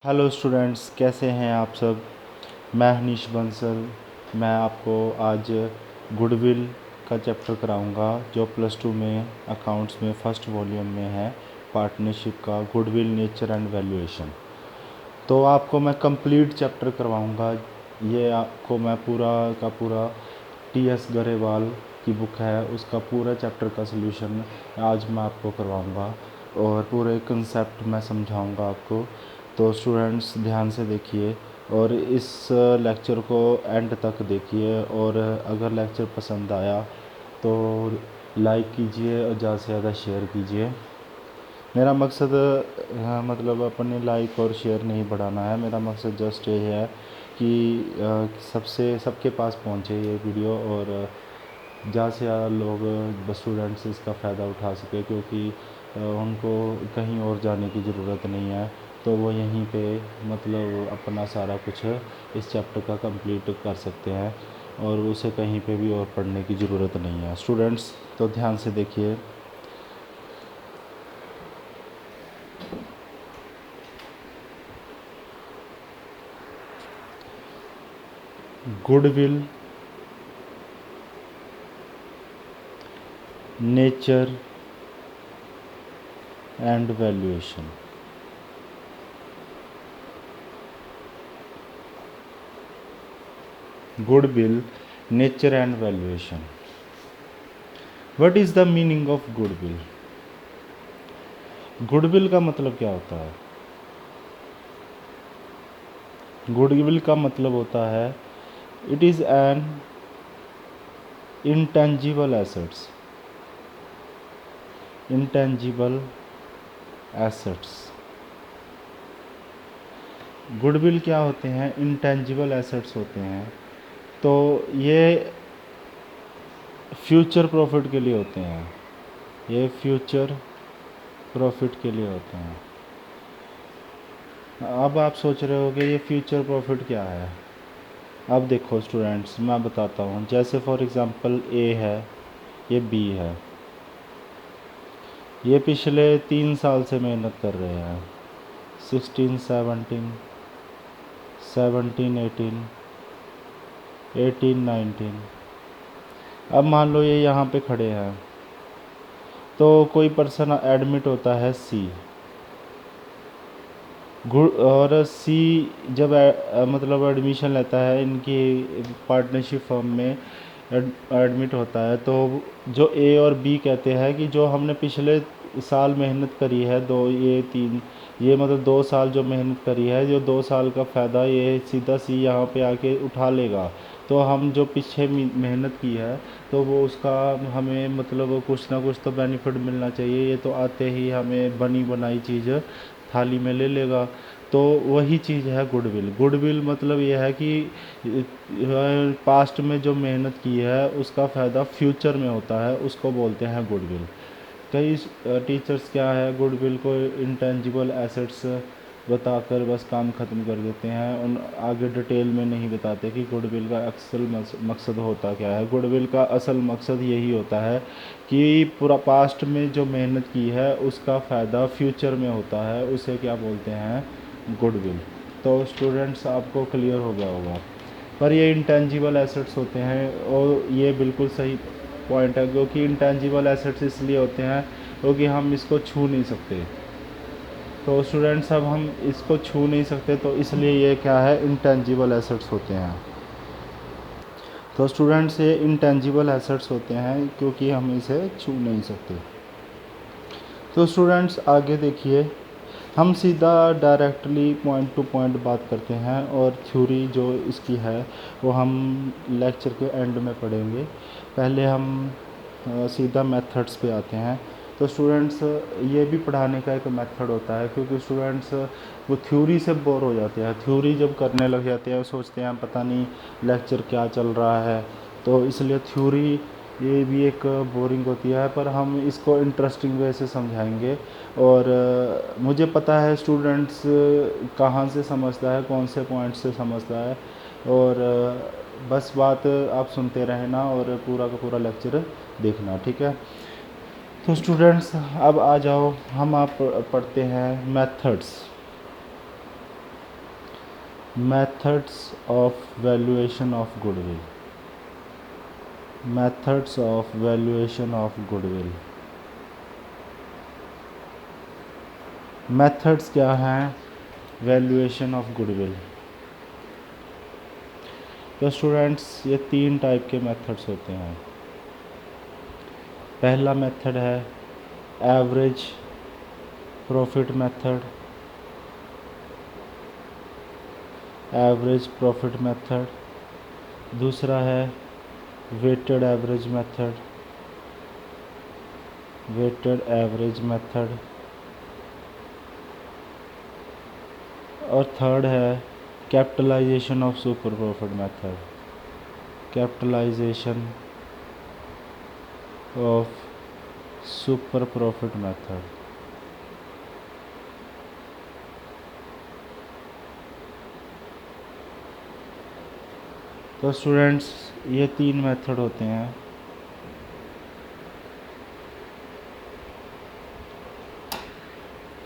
Hello students, कैसे हैं आप सब। मैं हनीश बंसल। मैं आपको आज गुडविल का चैप्टर कराऊंगा जो +2 में अकाउंट्स में फर्स्ट वॉल्यूम में है, पार्टनरशिप का गुडविल नेचर एंड वैल्यूएशन। तो आपको मैं कंप्लीट चैप्टर करवाऊंगा। ये आपको मैं पूरा का पूरा TS गरेवाल की बुक है, उसका पूरा चैप्टर का सलूशन आज मैं आपको करवाऊंगा और पूरे कंसेप्ट मैं समझाऊंगा आपको। तो स्टूडेंट्स ध्यान से देखिए और इस लेक्चर को एंड तक देखिए, और अगर लेक्चर पसंद आया तो लाइक कीजिए और ज़्यादा से ज़्यादा शेयर कीजिए। मेरा मकसद मतलब अपने लाइक और शेयर नहीं बढ़ाना है। मेरा मकसद जस्ट ये है कि सबके पास पहुंचे ये वीडियो, और ज़्यादा से ज़्यादा लोग स्टूडेंट्स इसका फ़ायदा उठा सके, क्योंकि उनको कहीं और जाने की ज़रूरत नहीं है। तो वो यहीं पे मतलब अपना सारा कुछ इस चैप्टर का कंप्लीट कर सकते हैं, और उसे कहीं पे भी और पढ़ने की ज़रूरत नहीं है। स्टूडेंट्स तो ध्यान से देखिए। Goodwill nature and valuation. Goodwill nature and valuation. What is the meaning of goodwill. Goodwill का मतलब क्या होता है। गुडविल का मतलब होता है it is an intangible assets. Intangible assets. Goodwill क्या होते हैं, इंटेंजिबल एसेट्स होते हैं। तो ये फ्यूचर प्रॉफिट के लिए होते हैं। ये फ्यूचर प्रॉफिट के लिए होते हैं। अब आप सोच रहे होगे ये फ्यूचर प्रॉफिट क्या है। अब देखो स्टूडेंट्स, मैं बताता हूँ। जैसे फॉर एग्ज़ाम्पल ए है, ये बी है। ये पिछले 3 साल से मेहनत कर रहे हैं। 16, 17, 17, 18, 18, 19। अब मान लो ये यहाँ पे खड़े हैं, तो कोई पर्सन एडमिट होता है सी। और सी जब मतलब एडमिशन लेता है इनकी पार्टनरशिप फर्म में, एडमिट होता है, तो जो ए और बी कहते हैं कि जो हमने पिछले साल मेहनत करी है, ये मतलब 2 साल जो मेहनत करी है, जो 2 साल का फ़ायदा ये सीधा सी यहाँ पे आके उठा लेगा। तो हम जो पीछे मेहनत की है, तो वो उसका हमें मतलब कुछ ना कुछ तो बेनिफिट मिलना चाहिए। ये तो आते ही हमें बनी बनाई चीज़ थाली में ले लेगा। तो वही चीज़ है गुडविल। गुडविल मतलब ये है कि पास्ट में जो मेहनत की है उसका फ़ायदा फ्यूचर में होता है, उसको बोलते हैं गुडविल। कई टीचर्स क्या है, गुडविल को इंटेंजिबल एसेट्स बताकर बस काम ख़त्म कर देते हैं। उन आगे डिटेल में नहीं बताते कि गुडविल का असल मकसद होता क्या है। गुडविल का असल मकसद यही होता है कि पूरा पास्ट में जो मेहनत की है उसका फ़ायदा फ्यूचर में होता है, उसे क्या बोलते हैं, गुडविल। तो स्टूडेंट्स आपको क्लियर हो गया होगा। पर ये इंटेंजिबल एसेट्स होते हैं, और ये बिल्कुल सही पॉइंट है, क्योंकि इंटेंजिबल एसेट्स इसलिए होते हैं क्योंकि हम इसको छू नहीं सकते। तो स्टूडेंट्स अब हम इसको छू नहीं सकते, तो इसलिए ये क्या है, इंटेंजिबल एसेट्स होते हैं। तो स्टूडेंट्स ये इंटेंजिबल एसेट्स होते हैं क्योंकि हम इसे छू नहीं सकते। तो स्टूडेंट्स आगे देखिए, हम सीधा डायरेक्टली पॉइंट टू पॉइंट बात करते हैं, और थ्योरी जो इसकी है वो हम लेक्चर के एंड में पढ़ेंगे। पहले हम सीधा मेथड्स पे आते हैं। तो स्टूडेंट्स ये भी पढ़ाने का एक मेथड होता है, क्योंकि स्टूडेंट्स वो थ्योरी से बोर हो जाते हैं। थ्योरी जब करने लग जाते हैं सोचते हैं पता नहीं लेक्चर क्या चल रहा है, तो इसलिए थ्योरी ये भी एक बोरिंग होती है। पर हम इसको इंटरेस्टिंग वे से समझाएंगे, और मुझे पता है स्टूडेंट्स कहाँ से समझता है, कौन से पॉइंट से समझता है, और बस बात आप सुनते रहना और पूरा का पूरा लेक्चर देखना, ठीक है। तो स्टूडेंट्स अब आ जाओ, हम आप पढ़ते हैं methods. Methods of valuation of goodwill. Methods of valuation of goodwill. Methods क्या हैं वैल्यूएशन ऑफ गुडविल? तो स्टूडेंट्स ये 3 टाइप के मेथड्स होते हैं। पहला मेथड है average profit method, average profit method. दूसरा है weighted average method, weighted average method. और थर्ड है capitalisation of super profit method, capitalisation of super profit method. तो स्टूडेंट्स ये 3 मेथड होते हैं।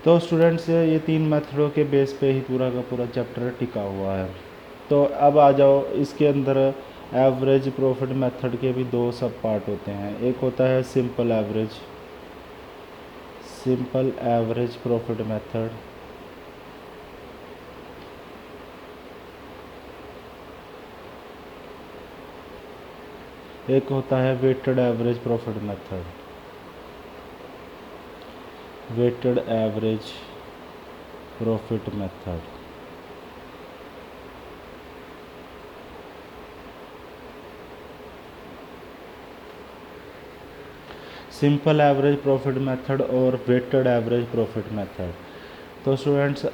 तो स्टूडेंट्स ये 3 मेथडों के बेस पे ही पूरा का पूरा चैप्टर टिका हुआ है। तो अब आ जाओ इसके अंदर एवरेज प्रॉफिट मेथड के भी 2 सब पार्ट होते हैं। एक होता है simple average, simple average profit method. एक होता है weighted average profit method, weighted average profit method. Simple average profit method और वेटेड एवरेज प्रॉफिट मेथड। तो स्टूडेंट्स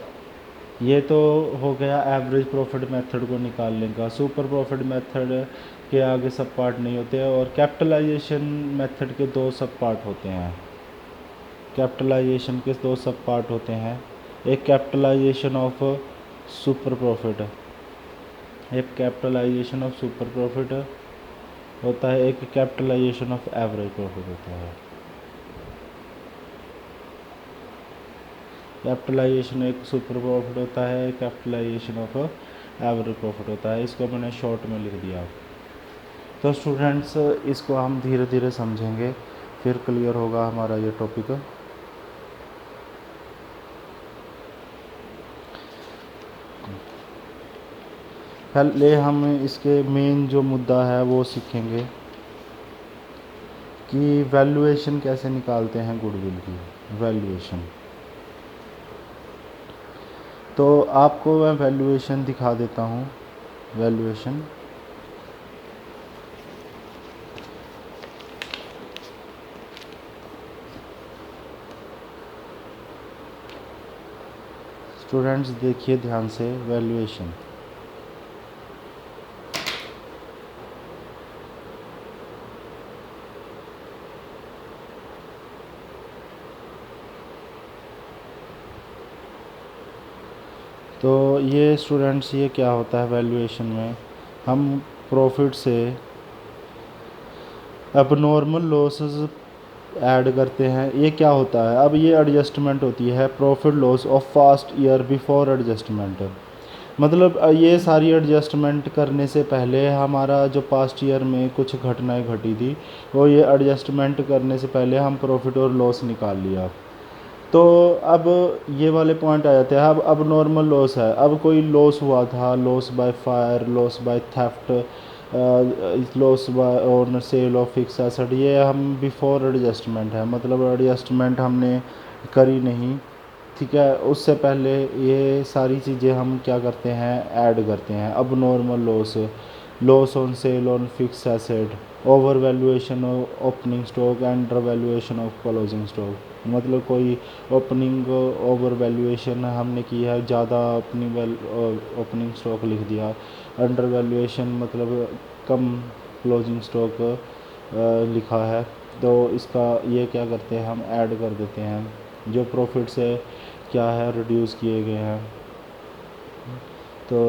ये तो हो गया एवरेज प्रॉफिट मेथड को निकालने का। सुपर प्रॉफिट मेथड के आगे सब पार्ट नहीं होते हैं। और कैपिटलाइजेशन मेथड के 2 सब पार्ट होते हैं। कैपिटलाइजेशन के 2 सब पार्ट होते हैं। एक कैपिटलाइजेशन ऑफ सुपर प्रॉफिट, एक कैपिटलाइजेशन ऑफ सुपर प्रॉफिट होता है, एक कैपिटलाइजेशन ऑफ एवरेज प्रॉफिट होता है। कैपिटलाइजेशन एक सुपर प्रॉफिट होता है, कैपिटलाइजेशन ऑफ एवरेज प्रॉफिट होता है। इसको मैंने शॉर्ट में लिख दिया। तो स्टूडेंट्स इसको हम धीरे धीरे समझेंगे, फिर क्लियर होगा हमारा ये टॉपिक। पहले हम इसके मेन जो मुद्दा है वो सीखेंगे कि वैल्यूएशन कैसे निकालते हैं गुडविल की वैल्यूएशन। तो आपको मैं वैल्यूएशन दिखा देता हूँ। वैल्यूएशन स्टूडेंट्स देखिए ध्यान से, वैल्यूएशन तो ये स्टूडेंट्स ये क्या होता है वैल्यूएशन में, हम प्रॉफिट से अबनॉर्मल लॉसेस ऐड करते हैं। ये क्या होता है, अब ये एडजस्टमेंट होती है profit loss of fast year before adjustment. मतलब ये सारी एडजस्टमेंट करने से पहले हमारा जो पास्ट ईयर में कुछ घटनाएं घटी थी, वो ये एडजस्टमेंट करने से पहले हम प्रॉफिट और लॉस निकाल लिया। तो अब ये वाले पॉइंट आ जाते हैं। अब नॉर्मल लॉस है, अब कोई लॉस हुआ था, loss by fire, loss by theft, loss by on sale of fix asset, ये हम बिफोर एडजस्टमेंट है, मतलब एडजस्टमेंट हमने करी नहीं, ठीक है। उससे पहले ये सारी चीज़ें हम क्या करते हैं, ऐड करते हैं। अब normal loss, loss on sale on fix asset, over valuation of opening stock, under valuation of closing stock. मतलब कोई ओपनिंग ओवर वैल्यूएशन हमने की है, ज़्यादा ओपनिंग स्टॉक लिख दिया। अंडर वैल्यूएशन मतलब कम क्लोजिंग स्टॉक लिखा है। तो इसका ये क्या करते हैं, हम ऐड कर देते हैं जो प्रॉफिट से क्या है रिड्यूस किए गए हैं। तो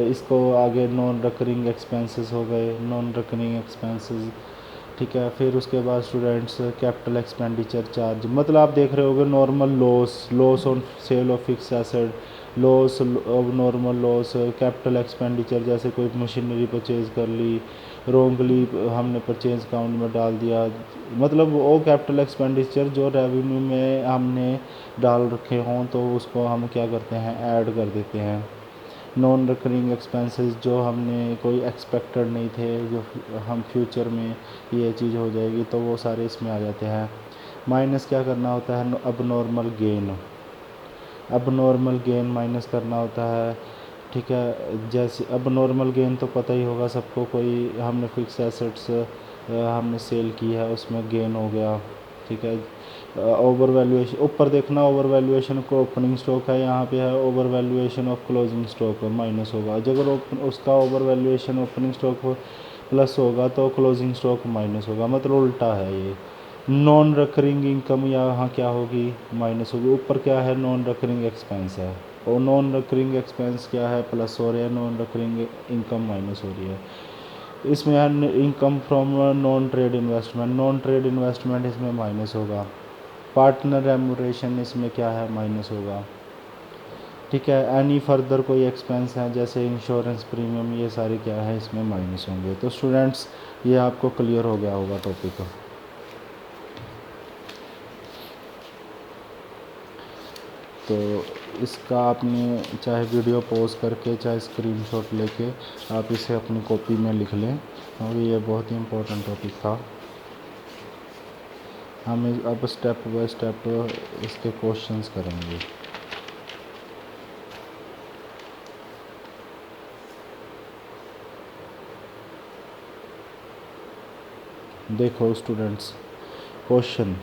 इसको आगे नॉन रिकरिंग एक्सपेंसेस हो गए, नॉन रिकरिंग एक्सपेंसेस, ठीक है। फिर उसके बाद स्टूडेंट्स कैपिटल एक्सपेंडिचर चार्ज, मतलब आप देख रहे होगे normal loss, loss on sale of fix asset, loss, अब नॉर्मल लॉस, कैपिटल एक्सपेंडिचर जैसे कोई मशीनरी परचेज़ कर ली, रोंगली हमने परचेज अकाउंट में डाल दिया, मतलब वो कैपिटल एक्सपेंडिचर जो रेवेन्यू में हमने डाल रखे हों तो उसको हम क्या करते हैं, ऐड कर देते हैं। नॉन रिकरिंग एक्सपेंसेस जो हमने कोई एक्सपेक्टेड नहीं थे, जो हम फ्यूचर में ये चीज़ हो जाएगी, तो वो सारे इसमें आ जाते हैं। माइनस क्या करना होता है, अब नॉर्मल गेन, अब नॉर्मल गेन माइनस करना होता है। ठीक है, जैसे अब नॉर्मल गेन तो पता ही होगा सबको, कोई हमने फिक्स एसेट्स हमने सेल की है, उसमें गेन हो गया। ठीक है, ओवर वैल्यूएशन, ऊपर देखना ओवर वैल्यूएशन को ओपनिंग स्टॉक है, यहाँ पे है over valuation of closing stock minus होगा। अगर उसका over valuation opening stock plus होगा तो क्लोजिंग स्टॉक माइनस होगा, मतलब उल्टा है ये। नॉन रिकरिंग इनकम यहाँ क्या होगी, माइनस होगी। ऊपर क्या है, नॉन रिकरिंग एक्सपेंस है, और नॉन रिकरिंग एक्सपेंस क्या है, प्लस हो रहा है, नॉन रिकरिंग इनकम माइनस हो रही है। इसमें है income from non trade investment, non trade investment इसमें माइनस होगा। पार्टनर रेम्यूनरेशन इसमें क्या है, माइनस होगा। ठीक है, एनी फर्दर कोई एक्सपेंस है जैसे इंश्योरेंस प्रीमियम, ये सारे क्या है, इसमें माइनस होंगे। तो स्टूडेंट्स ये आपको क्लियर हो गया होगा टॉपिक। तो इसका आपने चाहे वीडियो पॉज करके चाहे स्क्रीनशॉट लेके आप इसे अपनी कॉपी में लिख लें, क्योंकि ये बहुत ही इम्पोर्टेंट टॉपिक था। हम अब स्टेप बाय स्टेप इसके क्वेश्चंस करेंगे। देखो स्टूडेंट्स, क्वेश्चन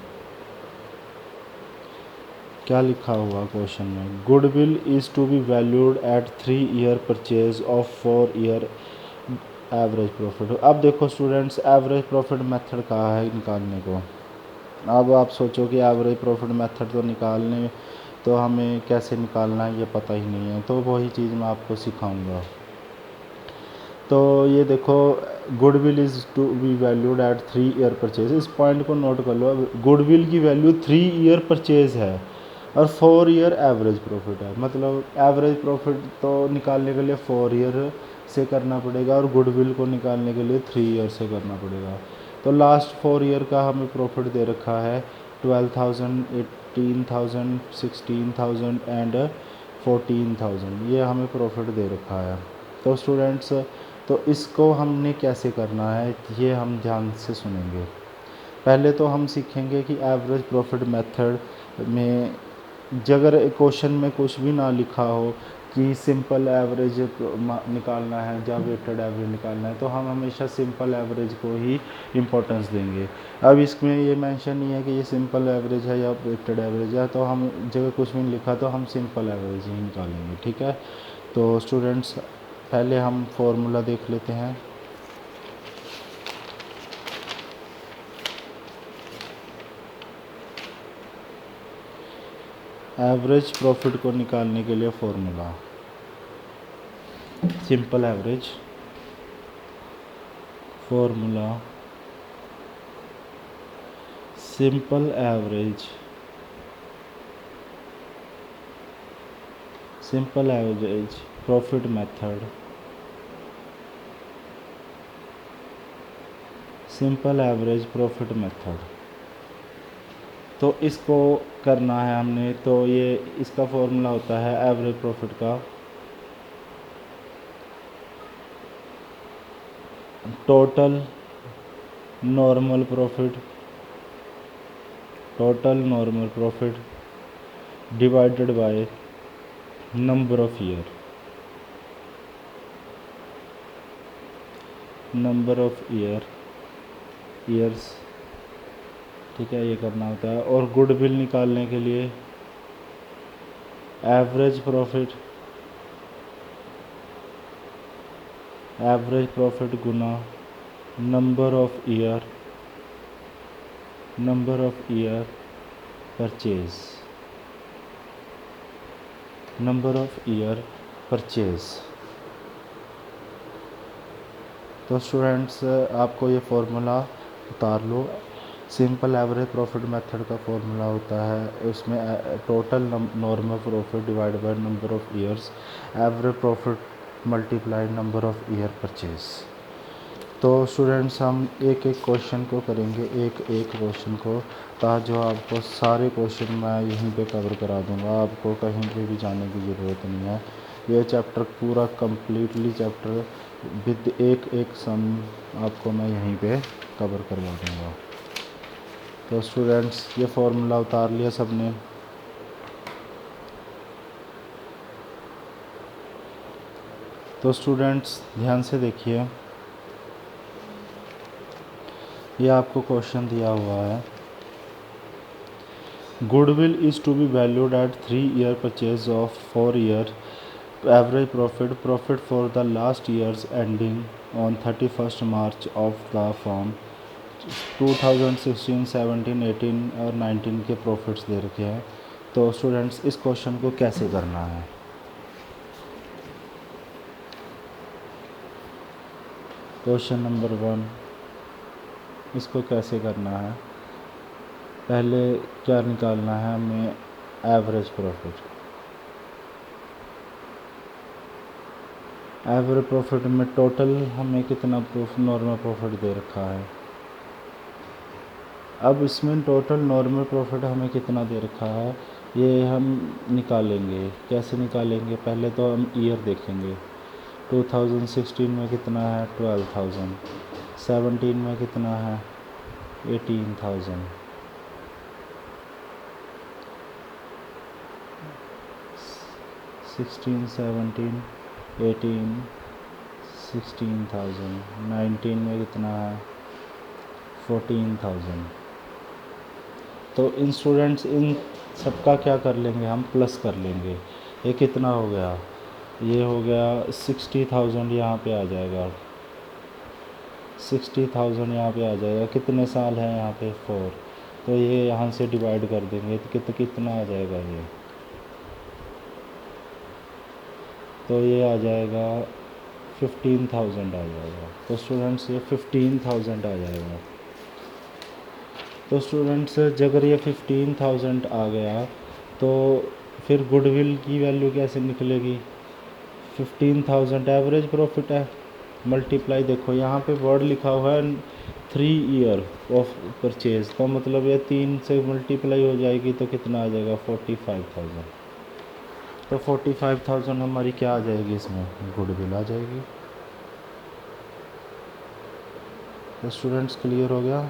क्या लिखा हुआ क्वेश्चन में, goodwill is to be valued at 3 year purchase of 4 year average profit. अब देखो स्टूडेंट्स, एवरेज प्रॉफिट मेथड कहा है निकालने को। अब आप सोचो कि एवरेज प्रॉफिट मेथड तो निकालने, तो हमें कैसे निकालना है ये पता ही नहीं है, तो वही चीज़ मैं आपको सिखाऊंगा। तो ये देखो, goodwill is to be valued at 3 year purchase, इस पॉइंट को नोट कर लो। गुडविल की वैल्यू 3 ईयर परचेज है और 4 ईयर एवरेज प्रॉफिट है, मतलब एवरेज प्रॉफिट तो निकालने के लिए 4 ईयर से करना पड़ेगा और गुडविल को निकालने के लिए 3 ईयर से करना पड़ेगा। तो लास्ट 4 ईयर का हमें प्रॉफिट दे रखा है 12,000, 18,000, 16,000 एंड 14,000, ये हमें प्रॉफिट दे रखा है। तो स्टूडेंट्स, तो इसको हमने कैसे करना है ये हम ध्यान से सुनेंगे। पहले तो हम सीखेंगे कि एवरेज प्रॉफिट मेथड में अगर क्वेश्चन में कुछ भी ना लिखा हो कि सिंपल एवरेज निकालना है या वेटेड एवरेज निकालना है, तो हम हमेशा सिंपल एवरेज को ही इम्पोर्टेंस देंगे। अब इसमें ये मेंशन नहीं है कि ये सिंपल एवरेज है या वेटेड एवरेज है, तो हम जगह कुछ भी नहीं लिखा तो हम सिंपल एवरेज ही निकालेंगे। ठीक है, तो स्टूडेंट्स पहले हम फॉर्मूला देख लेते हैं। एवरेज प्रॉफिट को निकालने के लिए formula, simple average formula, simple average, simple average profit method, simple average profit method. तो इसको करना है हमने, तो ये इसका फॉर्मूला होता है एवरेज प्रॉफिट का total normal profit, total normal profit divided by number of year, number of years. ठीक है, ये करना होता है। और गुडविल निकालने के लिए average profit, average profit Guna number of year, number of year purchase, number of year purchase. तो स्टूडेंट्स आपको ये फॉर्मूला उतार लो। सिंपल एवरेज प्रॉफिट मेथड का फॉर्मूला होता है, उसमें total normal profit divide by number of years, average profit multiply number of year purchase. तो students हम एक एक क्वेश्चन को करेंगे, एक एक क्वेश्चन को, जो आपको सारे क्वेश्चन मैं यहीं पे कवर करा दूंगा, आपको कहीं पे भी जाने की ज़रूरत नहीं है। ये चैप्टर पूरा कंप्लीटली चैप्टर विद एक एक सम आपको मैं यहीं पे कवर करवा दूंगा। तो स्टूडेंट्स ये फॉर्मूला उतार लिया सबने। तो स्टूडेंट्स ध्यान से देखिए, ये आपको क्वेश्चन दिया हुआ है, goodwill is to be valued at 3 year purchase of 4 year average profit for the last years ending on 31 March of the form 2016, 17, 18 और 19 के प्रॉफिट्स दे रखे हैं। तो स्टूडेंट्स इस क्वेश्चन को कैसे करना है? क्वेश्चन नंबर 1, इसको कैसे करना है? पहले क्या निकालना है हमें? Average profit. एवरेज प्रॉफिट में टोटल हमें कितना नॉर्मल प्रॉफिट दे रखा है। अब इसमें टोटल नॉर्मल प्रॉफिट हमें कितना दे रखा है ये हम निकालेंगे। कैसे निकालेंगे? पहले तो हम ईयर देखेंगे। 2016 में कितना है? 12,000। 17 में कितना है? 18,000। 16, 17, 18, 16,000। 19 में कितना है? 14,000। तो इन स्टूडेंट्स इन सबका क्या कर लेंगे हम? प्लस कर लेंगे। ये कितना हो गया? ये हो गया 60,000, यहाँ पे आ जाएगा 60,000, यहाँ पे आ जाएगा। कितने साल हैं यहाँ पे? 4। तो ये यहाँ से डिवाइड कर देंगे तो कितना आ जाएगा ये? तो ये आ जाएगा 15,000 आ जाएगा। तो स्टूडेंट्स ये 15,000 आ जाएगा। तो स्टूडेंट्स अगर ये 15,000 आ गया तो फिर गुडविल की वैल्यू कैसे निकलेगी? 15,000 एवरेज प्रॉफिट है, मल्टीप्लाई, देखो यहाँ पे वर्ड लिखा हुआ है 3 ईयर ऑफ परचेज, तो मतलब ये 3 से मल्टीप्लाई हो जाएगी तो कितना आ जाएगा? 45,000। तो 45,000 हमारी क्या आ जाएगी? इसमें गुडविल आ जाएगी। तो स्टूडेंट्स क्लियर हो गया?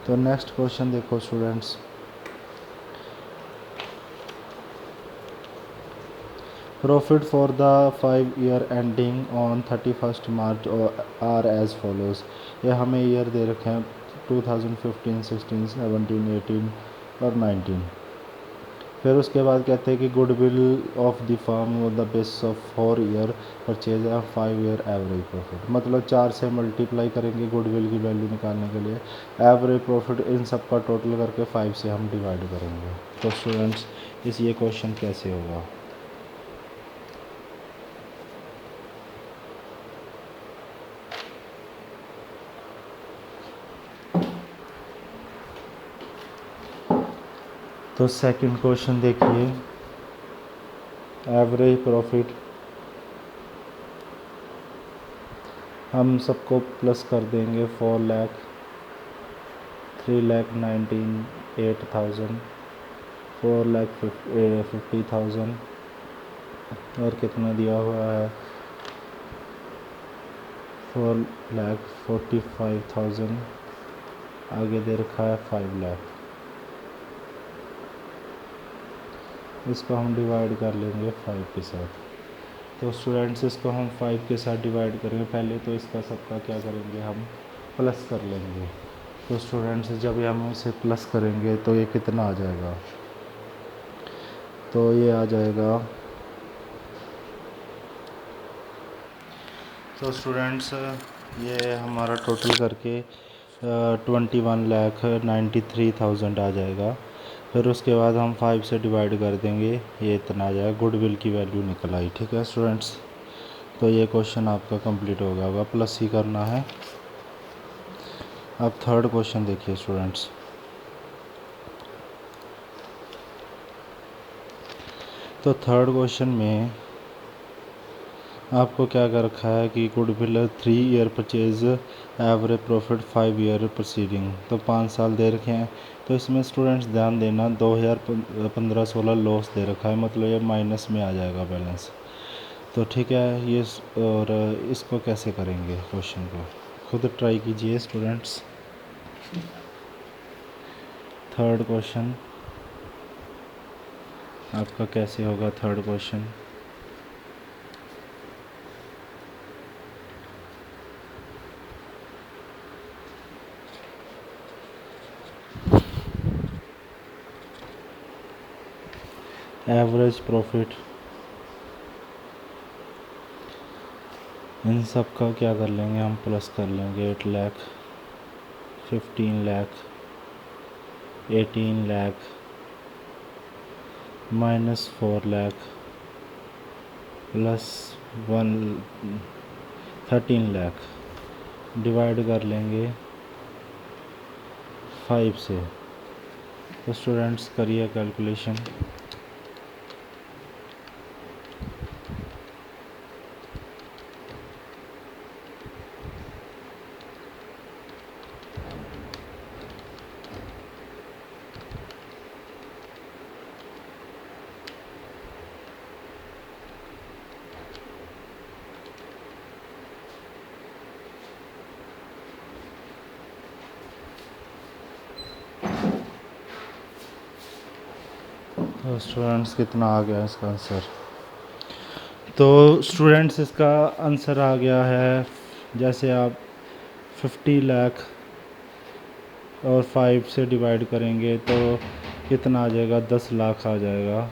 तो नेक्स्ट क्वेश्चन देखो students, profit for the 5 year ending on 31 March are as follows. ये हमें ईयर दे रखे हैं 2015, 16, 17, 18 और 19। फिर उसके बाद कहते हैं कि goodwill of the firm the base of 4 year purchase of 5 year average profit, मतलब 4 से मल्टीप्लाई करेंगे गुडविल की वैल्यू निकालने के लिए। एवरेज प्रॉफिट इन सब का टोटल करके 5 से हम डिवाइड करेंगे। तो स्टूडेंट्स ये क्वेश्चन कैसे होगा? तो सेकंड क्वेश्चन देखिए, एवरेज प्रॉफिट हम सबको प्लस कर देंगे। 4 लाख, 3,98,000, 4,50,000 और कितना दिया हुआ है? 4,45,000। आगे दे रखा है 5 लाख। इसको हम डिवाइड कर लेंगे 5 के साथ। तो स्टूडेंट्स इसको हम 5 के साथ डिवाइड करेंगे। पहले तो इसका सबका क्या करेंगे? हम प्लस कर लेंगे। तो स्टूडेंट्स जब हम इसे प्लस करेंगे तो ये कितना आ जाएगा? तो ये आ जाएगा, तो स्टूडेंट्स ये हमारा टोटल करके 21,93,000 आ जाएगा। फिर उसके बाद हम 5 से डिवाइड कर देंगे, ये इतना आ जाएगा। गुडविल की वैल्यू निकल आई। ठीक है स्टूडेंट्स, तो ये क्वेश्चन आपका कंप्लीट हो गया होगा। प्लस ही करना है। अब थर्ड क्वेश्चन देखिए स्टूडेंट्स। तो थर्ड क्वेश्चन में आपको क्या कर रखा है कि goodwill 3 year purchase, average profit 5 year proceeding, तो 5 साल दे रखे हैं। तो इसमें स्टूडेंट्स ध्यान देना 2015-16 लॉस दे रखा है, मतलब ये माइनस में आ जाएगा बैलेंस। तो ठीक है ये और इसको कैसे करेंगे क्वेश्चन को खुद ट्राई कीजिए स्टूडेंट्स। थर्ड क्वेश्चन आपका कैसे होगा थर्ड क्वेश्चन। एवरेज प्रॉफिट, इन सब का क्या कर लेंगे हम, प्लस कर लेंगे 8 लाख, 15 लाख, 18 लाख, -4 लाख, प्लस 13 लाख, डिवाइड कर लेंगे 5 से। तो स्टूडेंट्स करिए कैलकुलेशन। तो स्टूडेंट्स कितना आ गया इसका आंसर। तो स्टूडेंट्स इसका आंसर आ गया है, जैसे आप 50 लाख और 5 से डिवाइड करेंगे तो कितना आ जाएगा, 10 लाख आ जाएगा।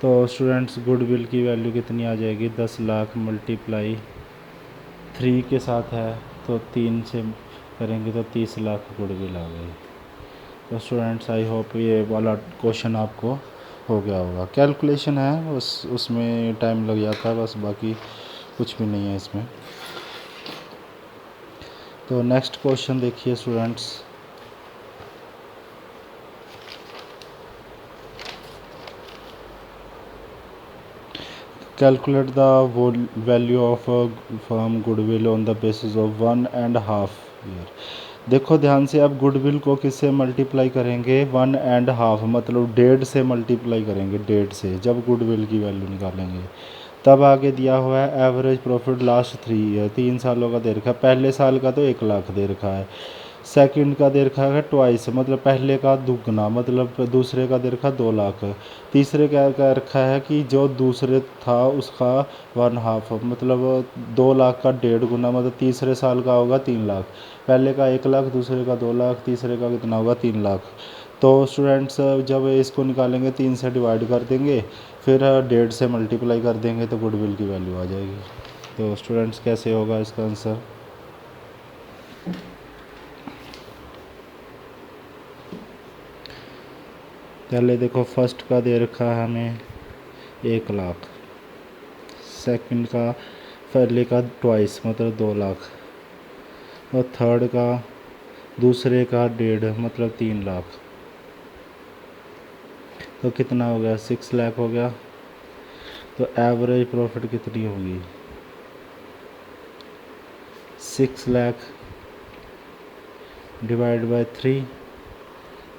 तो स्टूडेंट्स गुडविल की वैल्यू कितनी आ जाएगी, 10 लाख मल्टीप्लाई 3 के साथ है, तो 3 से करेंगे तो 30 लाख गुडविल आ गई। तो स्टूडेंट्स आई होप ये वाला क्वेश्चन आपको हो गया होगा। कैलकुलेशन है उसमें टाइम लग जाता है बस, बाकी कुछ भी नहीं है इसमें। तो नेक्स्ट क्वेश्चन देखिए students. Calculate the value of firm goodwill on the basis of 1.5 year. देखो ध्यान से, आप गुडविल को किससे मल्टीप्लाई करेंगे, 1.5 मतलब 1.5 से मल्टीप्लाई करेंगे, 1.5 से जब गुडविल की वैल्यू निकालेंगे। तब आगे दिया हुआ है एवरेज प्रॉफिट लास्ट 3 ईयर, 3 सालों का दे रखा है। पहले साल का तो 1 लाख दे रखा है, सेकंड का दे रखा है ट्वाइस मतलब पहले का दुगना, मतलब दूसरे का दे रखा 2 लाख। तीसरे क्या क्या रखा है कि जो दूसरे था उसका 1/2 मतलब 2 लाख का 1.5 गुना, मतलब तीसरे साल का होगा 3 लाख। पहले का 1 लाख, दूसरे का 2 लाख, तीसरे का कितना होगा 3 लाख। तो स्टूडेंट्स जब इसको निकालेंगे 3 से डिवाइड कर देंगे, फिर 1.5 से मल्टीप्लाई कर देंगे तो गुडविल की वैल्यू आ जाएगी। तो स्टूडेंट्स कैसे होगा इसका आंसर। पहले देखो फर्स्ट का दे रखा है हमें 1 लाख, सेकंड का पहले का ट्वाइस मतलब 2 लाख, और थर्ड का दूसरे का 1.5 मतलब 3 लाख। तो कितना हो गया, 6 लाख हो गया। तो एवरेज प्रॉफिट कितनी होगी, 6 लाख डिवाइड बाय 3।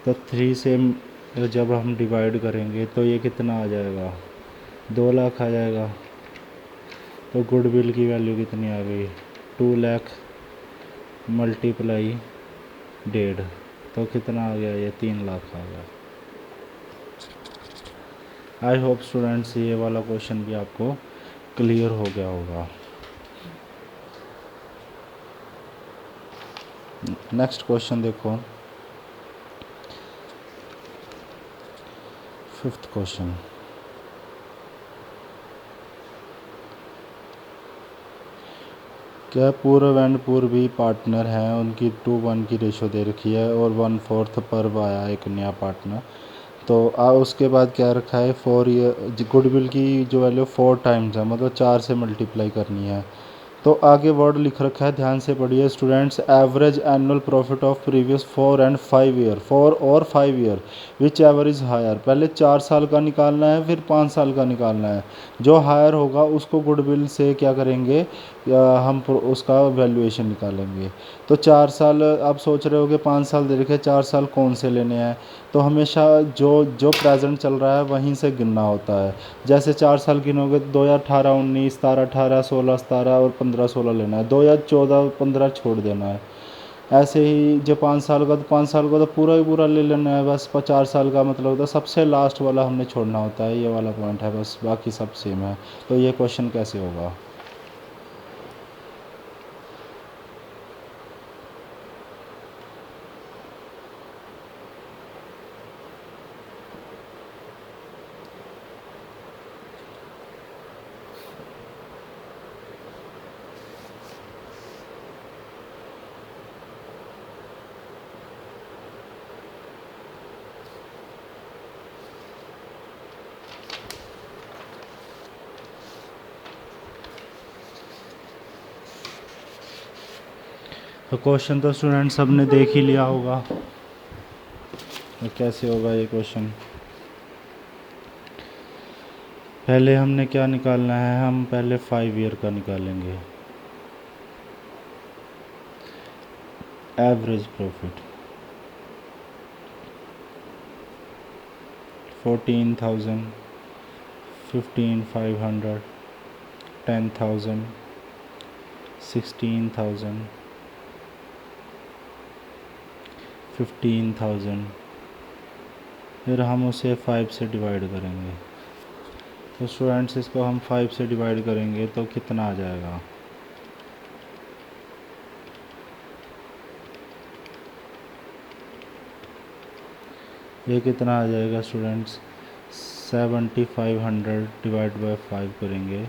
तो 3 से जब हम डिवाइड करेंगे तो ये कितना आ जाएगा, 2 लाख आ जाएगा। तो गुडविल की वैल्यू कितनी आ गई, 2 लाख मल्टीप्लाई 1.5, तो कितना आ गया, ये 3 लाख आ गया। आई होप स्टूडेंट्स ये वाला क्वेश्चन भी आपको क्लियर हो गया होगा। नेक्स्ट क्वेश्चन देखो, 5th क्वेश्चन। क्या पूर्व एंड पूर्वी पार्टनर हैं, उनकी 2:1 की रेशो दे रखी है और 1/4 पर्व आया एक नया पार्टनर। तो उसके बाद क्या रखा है, 4 ईयर गुडविल की जो वैल्यू 4 टाइम्स है, मतलब 4 से मल्टीप्लाई करनी है। तो आगे वर्ड लिख रखा है, ध्यान से पढ़िए students. Average annual profit of previous 4 and 5 year, 4 और 5 year, whichever is higher. पहले 4 साल का निकालना है, फिर 5 साल का निकालना है। जो हायर होगा उसको गुडविल से क्या करेंगे, या हम उसका वैल्यूएशन निकालेंगे। तो 4 साल आप सोच रहे होगे 5 साल दे रखे, 4 साल कौन से लेने हैं। तो हमेशा जो जो प्रेजेंट चल रहा है वहीं से गिनना होता है। जैसे 4 साल गिनोगे तो 2018 19, 17 18, 16 17 और 15 16 लेना है, 2014 15 छोड़ देना है। ऐसे ही जो 5 साल का, तो 5 साल का तो पूरा ही पूरा ले लेना है बस। 4 साल का मतलब होता है सबसे लास्ट वाला हमने छोड़ना होता है, ये वाला पॉइंट है बस, बाकी सब सेम है। तो ये क्वेश्चन कैसे होगा। तो क्वेश्चन तो स्टूडेंट सब ने देख ही लिया होगा, तो कैसे होगा ये क्वेश्चन। पहले हमने क्या निकालना है, हम पहले 5 ईयर का निकालेंगे। एवरेज प्रॉफिट 14,000, 15,500, 10,000, 16,000, 15,000, फिर हम उसे 5 से डिवाइड करेंगे। तो स्टूडेंट्स इसको हम 5 से डिवाइड करेंगे तो कितना आ जाएगा। ये कितना आ जाएगा स्टूडेंट्स, 7,500 डिवाइड बाय 5 करेंगे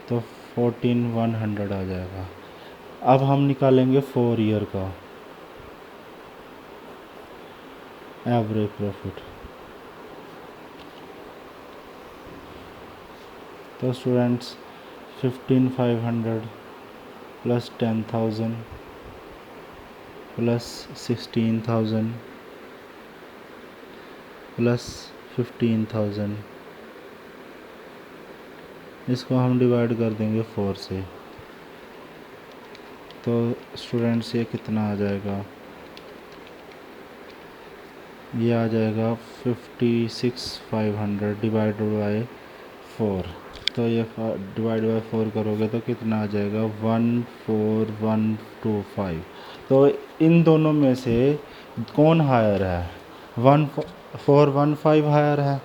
तो 14,100 आ जाएगा। अब हम निकालेंगे 4 ईयर का एवरेज प्रॉफिट। तो स्टूडेंट्स 15,500 प्लस 10,000 प्लस 16,000 प्लस 15,000, इसको हम डिवाइड कर देंगे 4 से। तो स्टूडेंट्स ये कितना आ जाएगा, ये आ जाएगा 56,500 डिवाइड बाय 4। तो ये डिवाइड बाय 4 करोगे तो कितना आ जाएगा, 14,125। तो इन दोनों में से कौन हायर है, 1415 हायर है।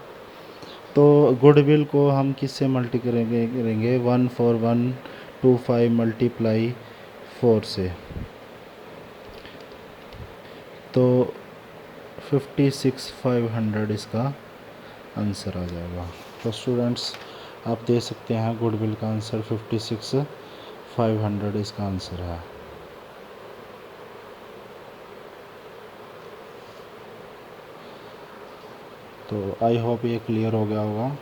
तो गुडविल को हम किससे मल्टी करेंगे 14,125 मल्टीप्लाई 4 से। तो 56,500 इसका आंसर आ जाएगा। तो स्टूडेंट्स आप दे सकते हैं गुडविल का आंसर 56,500 इसका आंसर है। तो आई होप ये क्लियर हो गया होगा।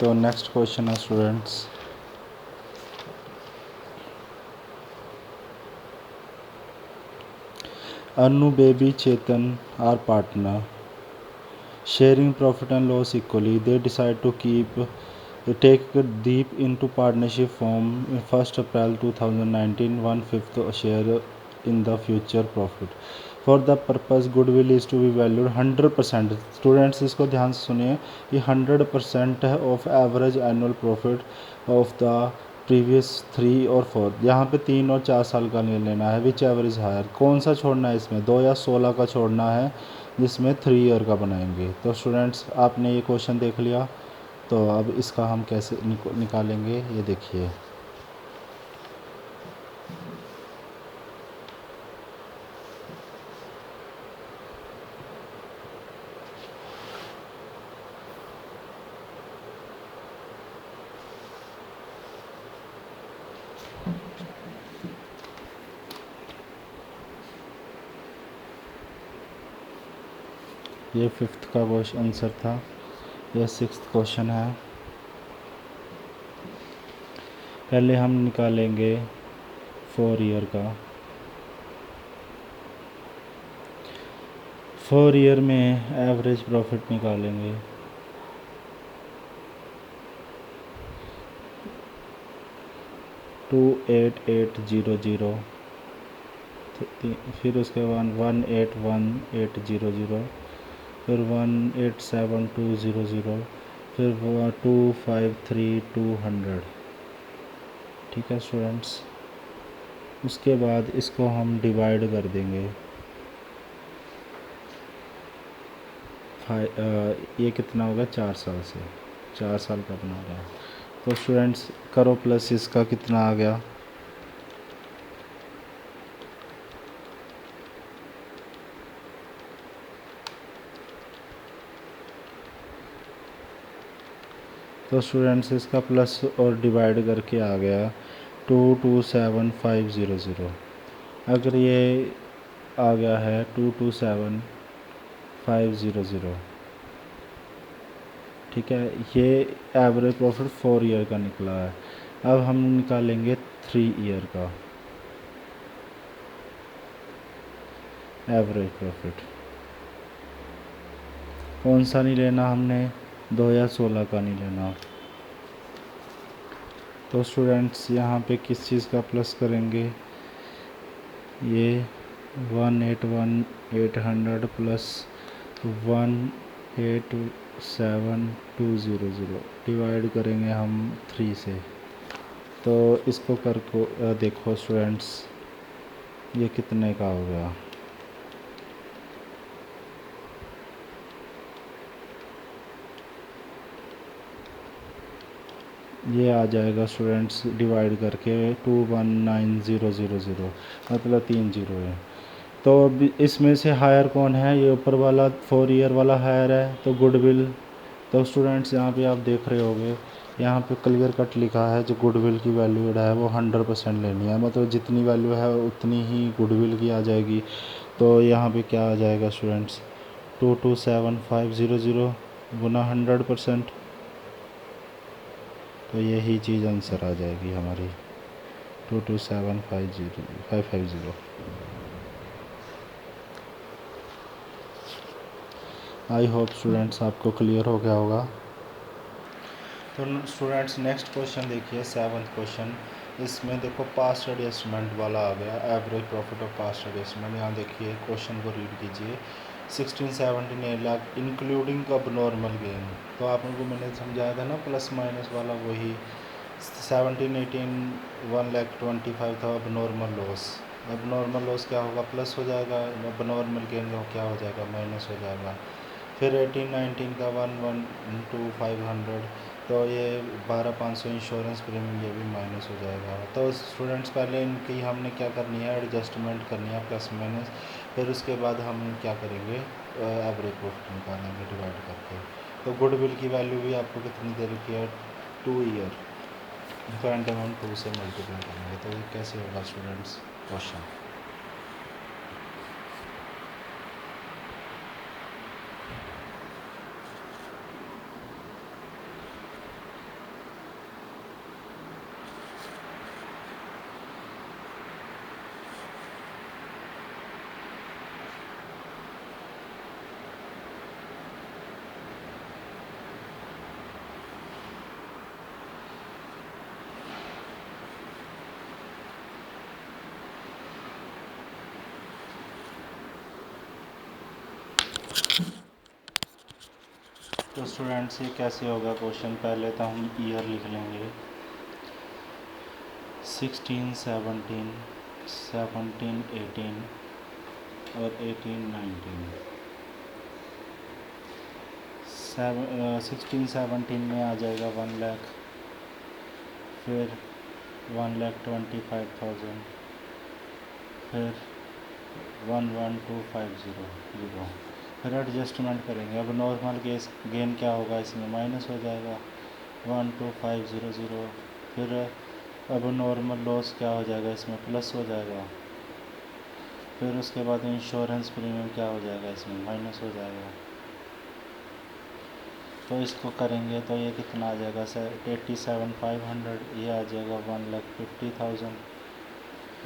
तो नेक्स्ट क्वेश्चन है students, Anu, Baby, Chetan are partner, sharing profit and loss equally. They decide to take Deep into partnership form 1st April 2019, 1/5 share in the future profit. For the purpose goodwill is to be valued 100%। Students इसको ध्यान से सुनिए, ये 100% है of average annual profit of the previous 3 और 4। यहाँ पे 3 और 4 साल का नहीं लेना है, विच एवरेज हायर। कौन सा छोड़ना है इसमें, 2 या 16 का छोड़ना है, जिसमें 3 ईयर का बनाएंगे। तो स्टूडेंट्स आपने ये क्वेश्चन देख लिया, तो अब इसका हम कैसे निकालेंगे ये देखिए। ये 5th का क्वेश्चन आंसर था। यह 6th क्वेश्चन है। पहले हम निकालेंगे 4 ईयर का। 4 ईयर में एवरेज प्रॉफिट निकालेंगे। टू 8,800, फिर उसके बाद 1,8,1,800, फिर 1,8,7,200, फिर 2,53,200। ठीक है स्टूडेंट्स, उसके बाद इसको हम डिवाइड कर देंगे। ये कितना होगा, 4 साल से, 4 साल का बना रहा है। तो स्टूडेंट्स करो प्लस, इसका कितना आ गया, तो स्टूडेंट्स इसका प्लस और डिवाइड करके आ गया 227,500। अगर ये आ गया है 227,500, ठीक है, ये एवरेज प्रॉफिट 4 ईयर का निकला है। अब हम निकालेंगे 3 ईयर का एवरेज प्रॉफिट। कौन सा नहीं लेना हमने, 2016 का नहीं लेना। तो स्टूडेंट्स यहाँ पे किस चीज़ का प्लस करेंगे, ये 1,81,800 प्लस 1,87,200 डिवाइड करेंगे हम 3 से। तो इसको कर को देखो स्टूडेंट्स, ये कितने का हो गया, ये आ जाएगा स्टूडेंट्स डिवाइड करके 219,000, मतलब 3 जीरो है। तो अब इसमें से हायर कौन है, ये ऊपर वाला 4 ईयर वाला हायर है, तो गुडविल। तो स्टूडेंट्स यहाँ पे आप देख रहे होगे, यहाँ पे क्लियर कट लिखा है जो गुडविल की वैल्यू है वो 100% लेनी है, मतलब जितनी वैल्यू है उतनी ही गुडविल की आ जाएगी। तो यहाँ पे क्या आ जाएगा स्टूडेंट्स, 227,500 गुना 100%, तो यही चीज़ आंसर आ जाएगी हमारी 227,550। आई होप स्टूडेंट्स आपको क्लियर हो गया होगा। तो स्टूडेंट्स नेक्स्ट क्वेश्चन देखिए, 7th क्वेश्चन। इसमें देखो पास्ट एडजस्टमेंट वाला आ गया, average profit of past adjustment. यहाँ देखिए क्वेश्चन को रीड कीजिए, 16,17 लाख इंक्लूडिंग अब नॉर्मल गेन। तो आप लोगों को मैंने समझाया था ना प्लस माइनस वाला, वही 17,18 1,25,000 था। अब नॉर्मल लॉस, अब नॉर्मल लॉस क्या होगा, प्लस हो जाएगा। अब नॉर्मल गेन क्या हो जाएगा, माइनस हो जाएगा। फिर 18-19 का 1,12,500, तो ये 12,500 इंश्योरेंस प्रीमियम, ये भी माइनस हो जाएगा। तो स्टूडेंट्स पहले इनकी हमने क्या करनी है, एडजस्टमेंट करनी है प्लस माइनस, फिर उसके बाद हम क्या करेंगे, एवरेज प्रॉफिट निकालेंगे डिवाइड करके। तो गुडविल की वैल्यू भी आपको कितनी दे रखी है, 2 ईयर, तो एंड हम 2 से मल्टीप्लाई करेंगे। तो ये कैसे होगा स्टूडेंट्स क्वेश्चन, तो स्टूडेंट्स ये कैसे होगा क्वेश्चन, पहले तो हम ईयर लिख लेंगे, 16, 17, 17, 18 और 18, 19। 16, 17 में आ जाएगा 1 लाख, फिर 1,25,000, फिर 1,12,500। फिर एडजस्टमेंट करेंगे। अब नॉर्मल केस गेन क्या होगा, इसमें माइनस हो जाएगा 1,25,000। फिर अब नॉर्मल लॉस क्या हो जाएगा, इसमें प्लस हो जाएगा। फिर उसके बाद इंश्योरेंस प्रीमियम क्या हो जाएगा, इसमें माइनस हो जाएगा। तो इसको करेंगे तो ये कितना आ जाएगा सर 87,500, ये आ जाएगा 1,50,000,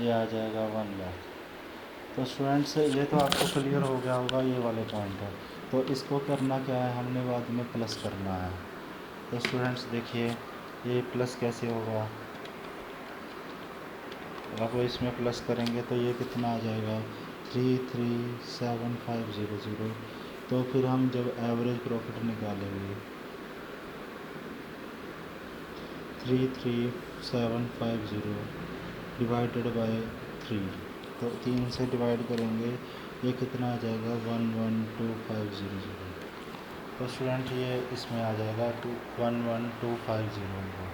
ये आ जाएगा 1,00,000। तो स्टूडेंट्स ये तो आपको क्लियर हो गया होगा ये वाले पॉइंट है। तो इसको करना क्या है, हमने बाद में प्लस करना है। तो स्टूडेंट्स देखिए ये प्लस कैसे होगा, अब इसमें प्लस करेंगे तो ये कितना आ जाएगा 337500। तो फिर हम जब एवरेज प्रॉफिट निकालेंगे 3375 डिवाइडेड बाय 3, तो 3 से डिवाइड करेंगे ये कितना आ जाएगा 112,500। तो स्टूडेंट ये इसमें आ जाएगा 112,500।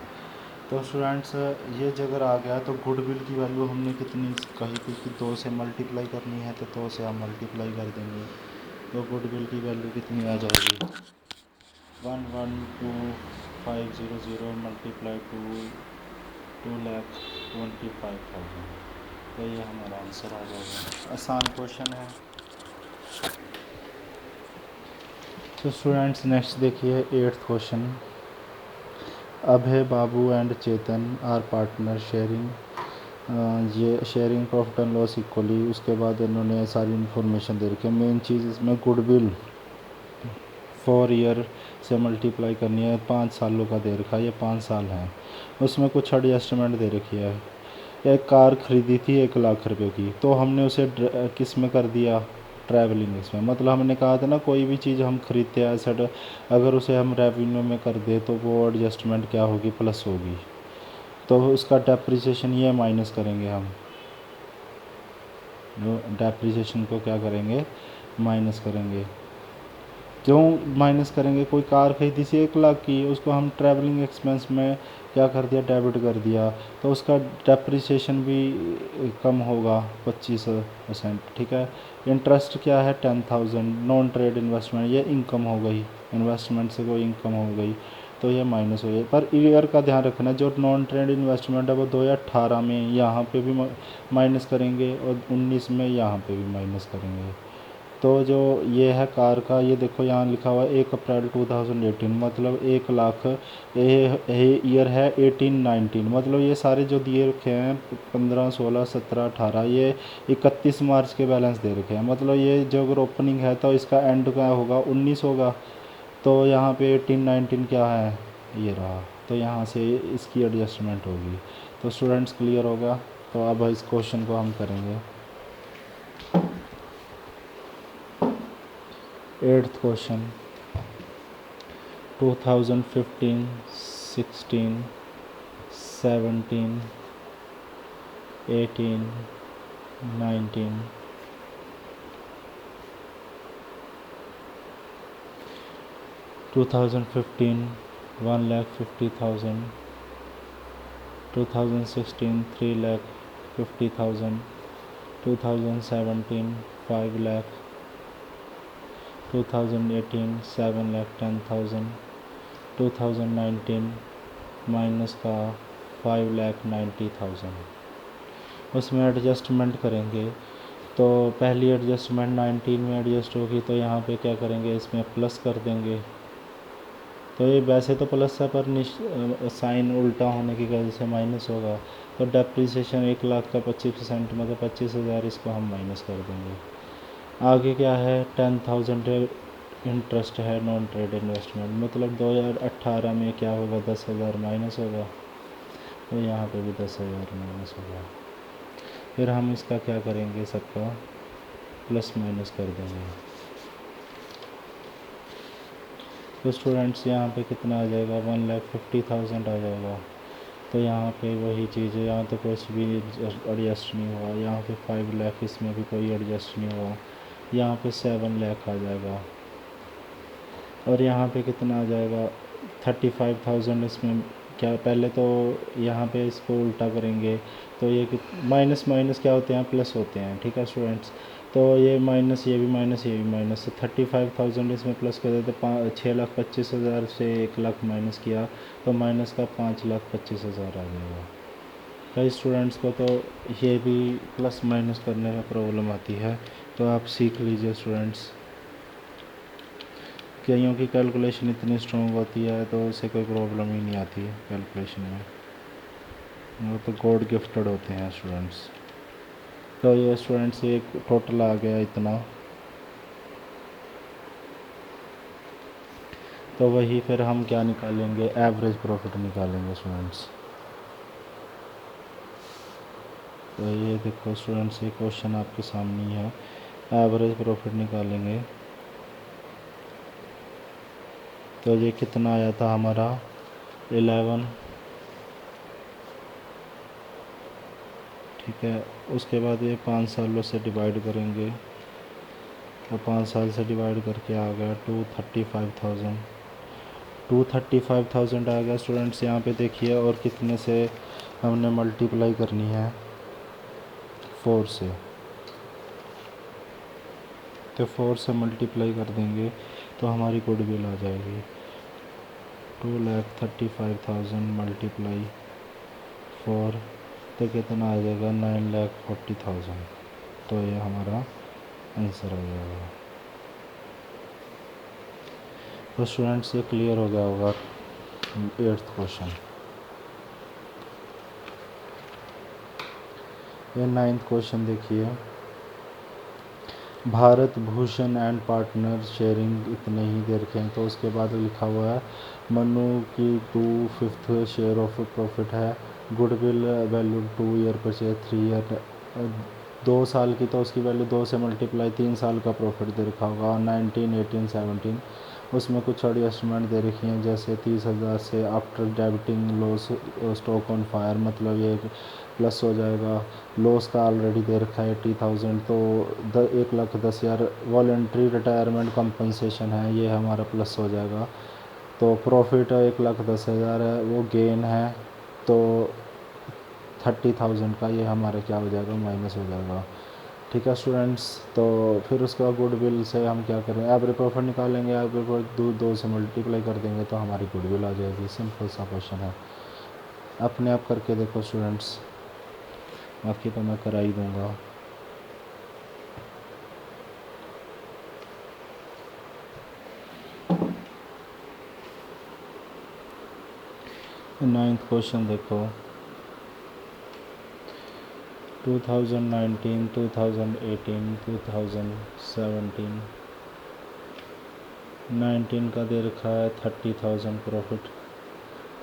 तो स्टूडेंट्स ये अगर आ गया तो गुडविल की वैल्यू हमने कितनी कही थी कि 2 से मल्टीप्लाई करनी है, तो 2 से हम मल्टीप्लाई कर देंगे। तो गुडविल की वैल्यू कितनी आ जाएगी 112,500 मल्टीप्लाई 2,25,000। तो ये हमारा आंसर आ जाएगा। आसान क्वेश्चन है। तो स्टूडेंट्स नेक्स्ट देखिए 8th question. Abhay, Babu and Chetan are partner sharing ये sharing profit and loss equally. उसके बाद इन्होंने सारी इन्फॉर्मेशन दे रखी है। मेन चीज़ इसमें गुडविल 4 ईयर से मल्टीप्लाई करनी है, 5 सालों का दे रखा है, ये 5 साल है। उसमें कुछ एडजस्टमेंट दे रखी है। एक कार खरीदी थी 1,00,000 रुपये की, तो हमने उसे किस में कर दिया ट्रैवलिंग इसमें। मतलब हमने कहा था ना कोई भी चीज़ हम खरीदते हैं एसेट, अगर उसे हम रेवेन्यू में कर दे तो वो एडजस्टमेंट क्या होगी प्लस होगी। तो उसका डेप्रिसिएशन ये माइनस करेंगे हम, जो डेप्रिसिएशन को क्या करेंगे माइनस करेंगे। क्यों माइनस करेंगे, कोई कार खरीदी थी 1,00,000 की, उसको हम ट्रैवलिंग एक्सपेंस में क्या कर दिया डेबिट कर दिया, तो उसका डेप्रिसिएशन भी कम होगा 25%। ठीक है। इंटरेस्ट क्या है 10,000। नॉन ट्रेड इन्वेस्टमेंट ये इनकम हो गई, इन्वेस्टमेंट से कोई इनकम हो गई, तो ये माइनस हो गई। पर ईयर का ध्यान रखना, जो नॉन ट्रेड इन्वेस्टमेंट है वो 2018 में यहाँ पे भी माइनस करेंगे और 19 में यहाँ पे भी माइनस करेंगे। तो जो ये है कार का, ये देखो यहाँ लिखा हुआ है 1 अप्रैल 2018, मतलब 1,00,000। ये ईयर है 18-19, मतलब ये सारे जो दिए रखे हैं 15, 16, 17, 18, ये 31 मार्च के बैलेंस दे रखे हैं। मतलब ये जो अगर ओपनिंग है तो इसका एंड क्या होगा 19 होगा। तो यहाँ पे 18-19 क्या है ये रहा, तो यहाँ से इसकी एडजस्टमेंट होगी। तो स्टूडेंट्स क्लियर होगा। तो अब इस क्वेश्चन को हम करेंगे। 8th क्वेश्चन 2015, 16, 17, 18, 19, 2015 1,50,000, 2016 3,50,000, 2017 5,00,000, 2018 7,10,000, 2019 माइनस का 5,90,000। उसमें एडजस्टमेंट करेंगे तो पहली एडजस्टमेंट 19 में एडजस्ट होगी, तो यहाँ पे क्या करेंगे इसमें प्लस कर देंगे। तो ये वैसे तो प्लस है पर साइन उल्टा होने की वजह से माइनस होगा। तो डेप्रिसिएशन 1,00,000 का 25%, मतलब 25,000, इसको हम माइनस कर देंगे। आगे क्या है 10,000 इंटरेस्ट है नॉन ट्रेड इन्वेस्टमेंट, मतलब 2018 में क्या होगा 10,000 माइनस होगा, तो यहाँ पे भी 10,000 माइनस होगा। फिर हम इसका क्या करेंगे सबका प्लस माइनस कर देंगे। तो स्टूडेंट्स यहाँ पे कितना आ जाएगा 1,50,000 आ जाएगा। तो यहाँ पे वही चीज़ है, यहाँ तो कुछ भी एडजस्ट नहीं हुआ, यहाँ पे 5,00,000 इसमें भी कोई एडजस्ट नहीं हुआ, यहाँ पे 7,00,000 आ जाएगा। और यहाँ पे कितना आ जाएगा 35,000। इसमें क्या पहले तो यहाँ पे इसको उल्टा करेंगे तो ये माइनस माइनस क्या होते हैं प्लस होते हैं। ठीक है स्टूडेंट्स, तो ये माइनस, ये भी माइनस, ये भी माइनस, 35,000 इसमें प्लस कर देते 6,25,000 से 1,00,000 माइनस किया तो माइनस का 5,25,000 आ जाएगा। कई स्टूडेंट्स को तो ये भी प्लस माइनस करने में प्रॉब्लम आती है, तो आप सीख लीजिए स्टूडेंट्स। कईयों की कैलकुलेशन इतनी स्ट्रॉन्ग होती है तो उससे कोई प्रॉब्लम ही नहीं आती है कैलकुलेशन में, वो तो गॉड गिफ्टेड होते हैं स्टूडेंट्स। तो ये स्टूडेंट्स एक टोटल आ गया इतना, तो वही फिर हम क्या निकालेंगे, एवरेज प्रॉफिट निकालेंगे स्टूडेंट्स। तो ये देखो स्टूडेंट्स, ये क्वेश्चन आपके सामने ही है, एवरेज प्रॉफिट निकालेंगे। तो ये कितना आया था हमारा 11, ठीक है। उसके बाद ये 5 सालों से डिवाइड करेंगे, तो 5 साल से डिवाइड करके आ गया 235,000, 235,000 आ गया स्टूडेंट्स। यहाँ पे देखिए, और कितने से हमने मल्टीप्लाई करनी है, 4 से, तो 4 से मल्टीप्लाई कर देंगे तो हमारी गुडविल आ जाएगी 2,35,000 मल्टीप्लाई 4, तो कितना आ जाएगा 9,40,000। तो ये हमारा आंसर हो जाएगा। तो स्टूडेंट्स ये क्लियर हो गया होगा 8th क्वेश्चन। ये 9th क्वेश्चन देखिए, Bharat Bhushan and partner sharing इतने ही दे रखे हैं, तो उसके बाद लिखा हुआ है मनु की 2/5 शेयर ऑफ प्रॉफिट है, goodwill value 2 year purchase 3 year, 2 साल की, तो उसकी वैल्यू 2 से मल्टीप्लाई 3 साल का प्रॉफिट दे रखा होगा। 19, 18, 17 उसमें कुछ एडजस्टमेंट दे रखी हैं, जैसे 30,000 से after debiting loss stock on fire, मतलब ये प्लस हो जाएगा। लॉस का ऑलरेडी दे रखा है 80,000, तो 1,10,000 वॉलेंट्री रिटायरमेंट कंपनसेशन है, ये हमारा प्लस हो जाएगा। तो प्रॉफिट 1,10,000 है, वो गेन है, तो 30,000 का ये हमारा क्या हो जाएगा, माइनस हो जाएगा। ठीक है स्टूडेंट्स, तो फिर उसके बाद गुडविल से हम क्या करें, एवरेज प्रॉफिट निकालेंगे, एवरेज प्रॉफिट 2 से मल्टीप्लाई कर देंगे तो हमारी गुडविल आ जाएगी। सिंपल सा क्वेश्चन है, अपने आप करके देखो स्टूडेंट्स, बाकी तो मैं करा ही दूँगा। नाइन्थ क्वेश्चन देखो, 2019, 2018, 2017, 19 का दे रखा है 30,000 प्रॉफिट,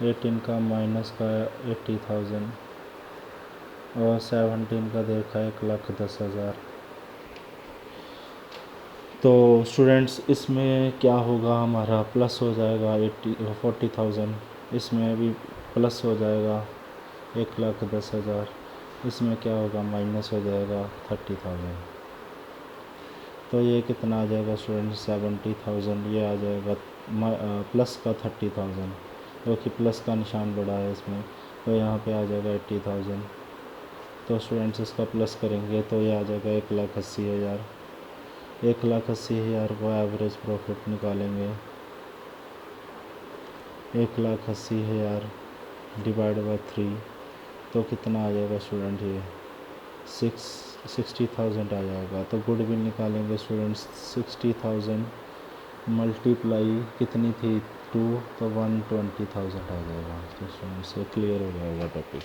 18 का माइनस का 80,000 और 17 का दे रखा है 1,10,000। तो स्टूडेंट्स इसमें क्या होगा, हमारा प्लस हो जाएगा 40,000, इसमें भी प्लस हो जाएगा 1,10,000, इसमें क्या होगा, माइनस हो जाएगा 30,000। तो ये कितना आ जाएगा स्टूडेंट्स, 70,000, ये आ जाएगा प्लस का 30,000, क्योंकि प्लस का निशान बड़ा है इसमें, तो यहाँ पे आ जाएगा 80,000। तो स्टूडेंट्स इसका प्लस करेंगे तो ये आ जाएगा 1,80,000, 1,80,000 को एवरेज प्रॉफिट निकालेंगे, 1,80,000 डिवाइड बाई 3, तो कितना आ जाएगा स्टूडेंट, ये 60,000 आ जाएगा। तो गुडविल निकालेंगे स्टूडेंट्स, 60,000 मल्टीप्लाई कितनी थी 2, तो 120,000 आ जाएगा। तो स्टूडेंट्स ये क्लियर हो जाएगा टॉपिक,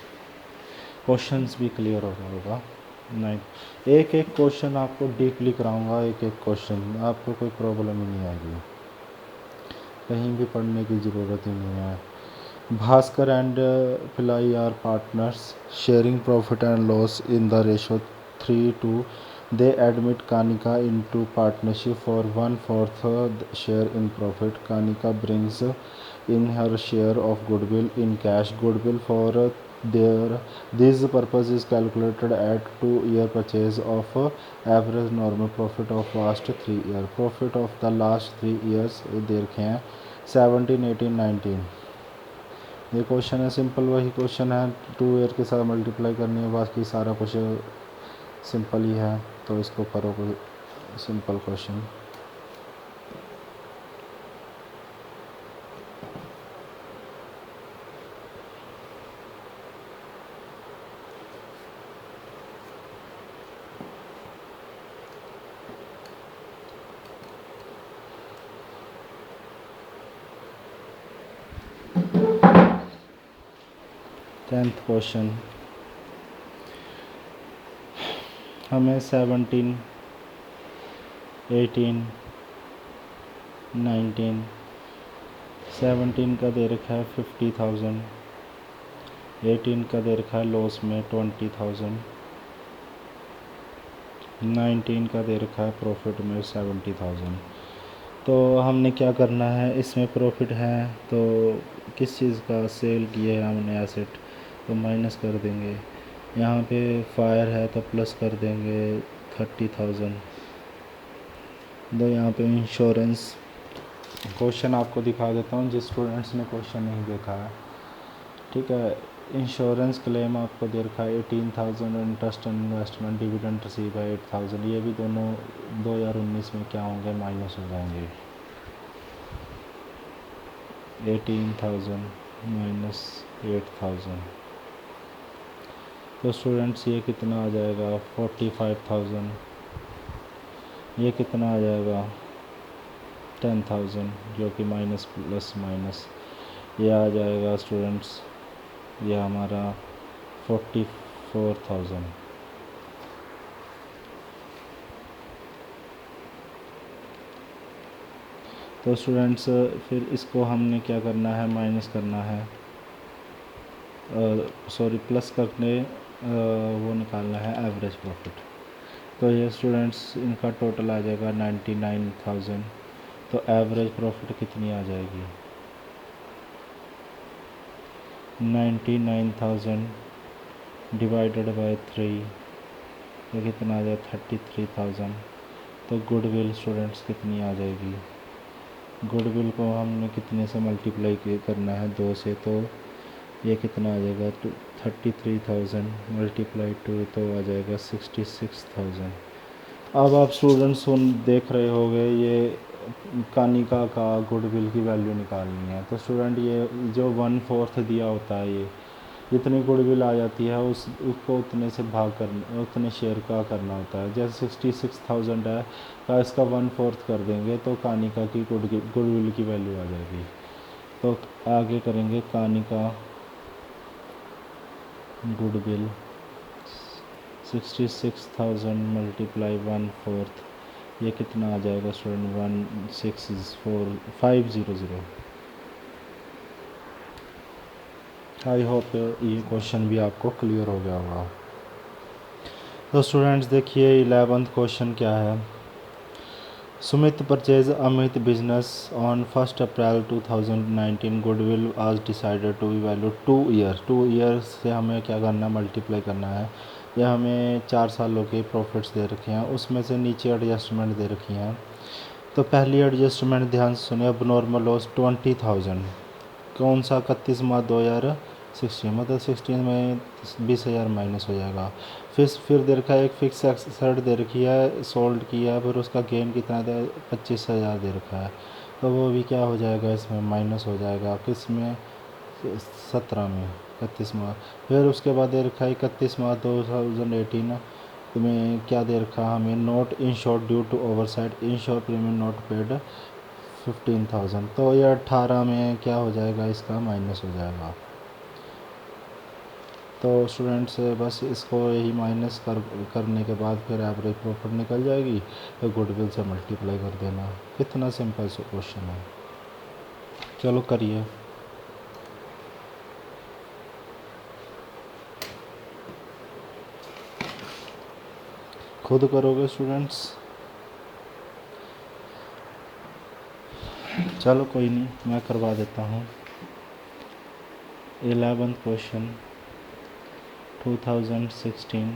क्वेश्चंस भी क्लियर हो गया होगा। नहीं, एक एक क्वेश्चन आपको डीपली कराऊंगा, एक एक क्वेश्चन, आपको कोई प्रॉब्लम ही नहीं आएगी, कहीं भी पढ़ने की ज़रूरत ही नहीं है। Bhaskar and Pillai are partners sharing profit and loss in the ratio 3:2, they admit Kanika into partnership for 1/4 share in profit. Kanika brings in her share of goodwill in cash. Goodwill for this purpose is calculated at 2-year purchase of average normal profit of last 3 years. Profit of the last 3 years दे रखे हैं 17, 18, 19। ये question है simple, वही question है, 2 year के साथ multiply करनी है, बाकी सारा कुछ सिंपल ही है, तो इसको करो कोई सिंपल क्वेश्चन। 10th क्वेश्चन, हमें 17, 18, 19, 17 का दे रखा है 50,000, 18 का दे रखा है लॉस में 20,000, 19 का दे रखा है प्रॉफिट में 70,000। तो हमने क्या करना है, इसमें प्रॉफिट है तो किस चीज़ का सेल किए है हमने एसेट, तो माइनस कर देंगे। यहाँ पे फायर है तो प्लस कर देंगे 30,000। तो यहाँ पे इंश्योरेंस, क्वेश्चन आपको दिखा देता हूँ जिस स्टूडेंट्स ने क्वेश्चन नहीं देखा है, ठीक है। इंश्योरेंस क्लेम आपको दे रखा है 18,000, interest and investment dividend receive है 8,000। ये भी दोनों 2019 में क्या होंगे, माइनस हो जाएंगे। 18,000 माइनस 8,000, तो स्टूडेंट्स ये कितना आ जाएगा 45,000। ये कितना आ जाएगा 10,000, जो कि माइनस प्लस माइनस ये आ जाएगा स्टूडेंट्स, ये हमारा 44,000। तो स्टूडेंट्स फिर इसको हमने क्या करना है, माइनस करना है, सॉरी प्लस करके वो निकालना है एवरेज प्रॉफिट। तो ये स्टूडेंट्स इनका टोटल आ जाएगा 99,000। तो एवरेज प्रॉफिट कितनी आ जाएगी, 99,000 डिवाइडेड बाय 3, तो कितना आ जाए 33,000। तो गुडविल स्टूडेंट्स कितनी आ जाएगी, गुडविल को हमने कितने से मल्टीप्लाई करना है, 2 से, तो ये कितना आ जाएगा 33,000 मल्टीप्लाई 2, तो आ जाएगा 66,000। अब आप स्टूडेंट्स सुन देख रहे होंगे, ये कानिका का गुडविल की वैल्यू निकालनी है। तो स्टूडेंट ये जो 1/4 दिया होता है, ये जितनी गुडविल आ जाती है उसको उतने से भाग करना, उतने शेयर का करना होता है। जैसे 66,000 है का इसका 1/4 कर देंगे तो कानिका की गुडविल की वैल्यू आ जाएगी। तो आगे करेंगे कानिका गुडविल 66,000 मल्टीप्लाई 1/4, ये कितना आ जाएगा स्टूडेंट 164,500। आई होप ये क्वेश्चन भी आपको क्लियर हो गया होगा। तो स्टूडेंट्स देखिए 11th क्वेश्चन क्या है, Sumit purchase Amit business on 1 April 2019, goodwill as decided to be value 2 year. 2 years से हमें क्या करना है, मल्टीप्लाई करना है। यह हमें 4 सालों के प्रॉफिट्स दे रखे हैं, उसमें से नीचे एडजस्टमेंट दे रखी हैं। तो पहली एडजस्टमेंट ध्यान से सुनिए, अब नॉर्मल लॉस 20,000, कौन सा 31 मार्च 2016, मतलब 16 में 20,000 माइनस हो जाएगा। फिर दे रखा है एक फिक्स एसेट दे रखी है, सोल्ड किया है, फिर उसका गेन कितना दे 25,000 दे रखा है। तो वो भी क्या हो जाएगा, इसमें माइनस हो जाएगा, किस में 17 में 31 मार्च। फिर उसके बाद दे रखा है 31 मार्च 2018 में क्या दे रखा है हमें, not insured due to oversight insure premium not paid 15,000। तो ये 18 में क्या हो जाएगा, इसका माइनस हो जाएगा। तो स्टूडेंट्स बस इसको यही माइनस करने के बाद फिर एवरेज प्रॉफिट निकल जाएगी, तो गुडविल से मल्टीप्लाई कर देना। इतना सिंपल सा क्वेश्चन है, चलो करिए। खुद करोगे स्टूडेंट्स, चलो कोई नहीं, मैं करवा देता हूँ। 11th question 2016,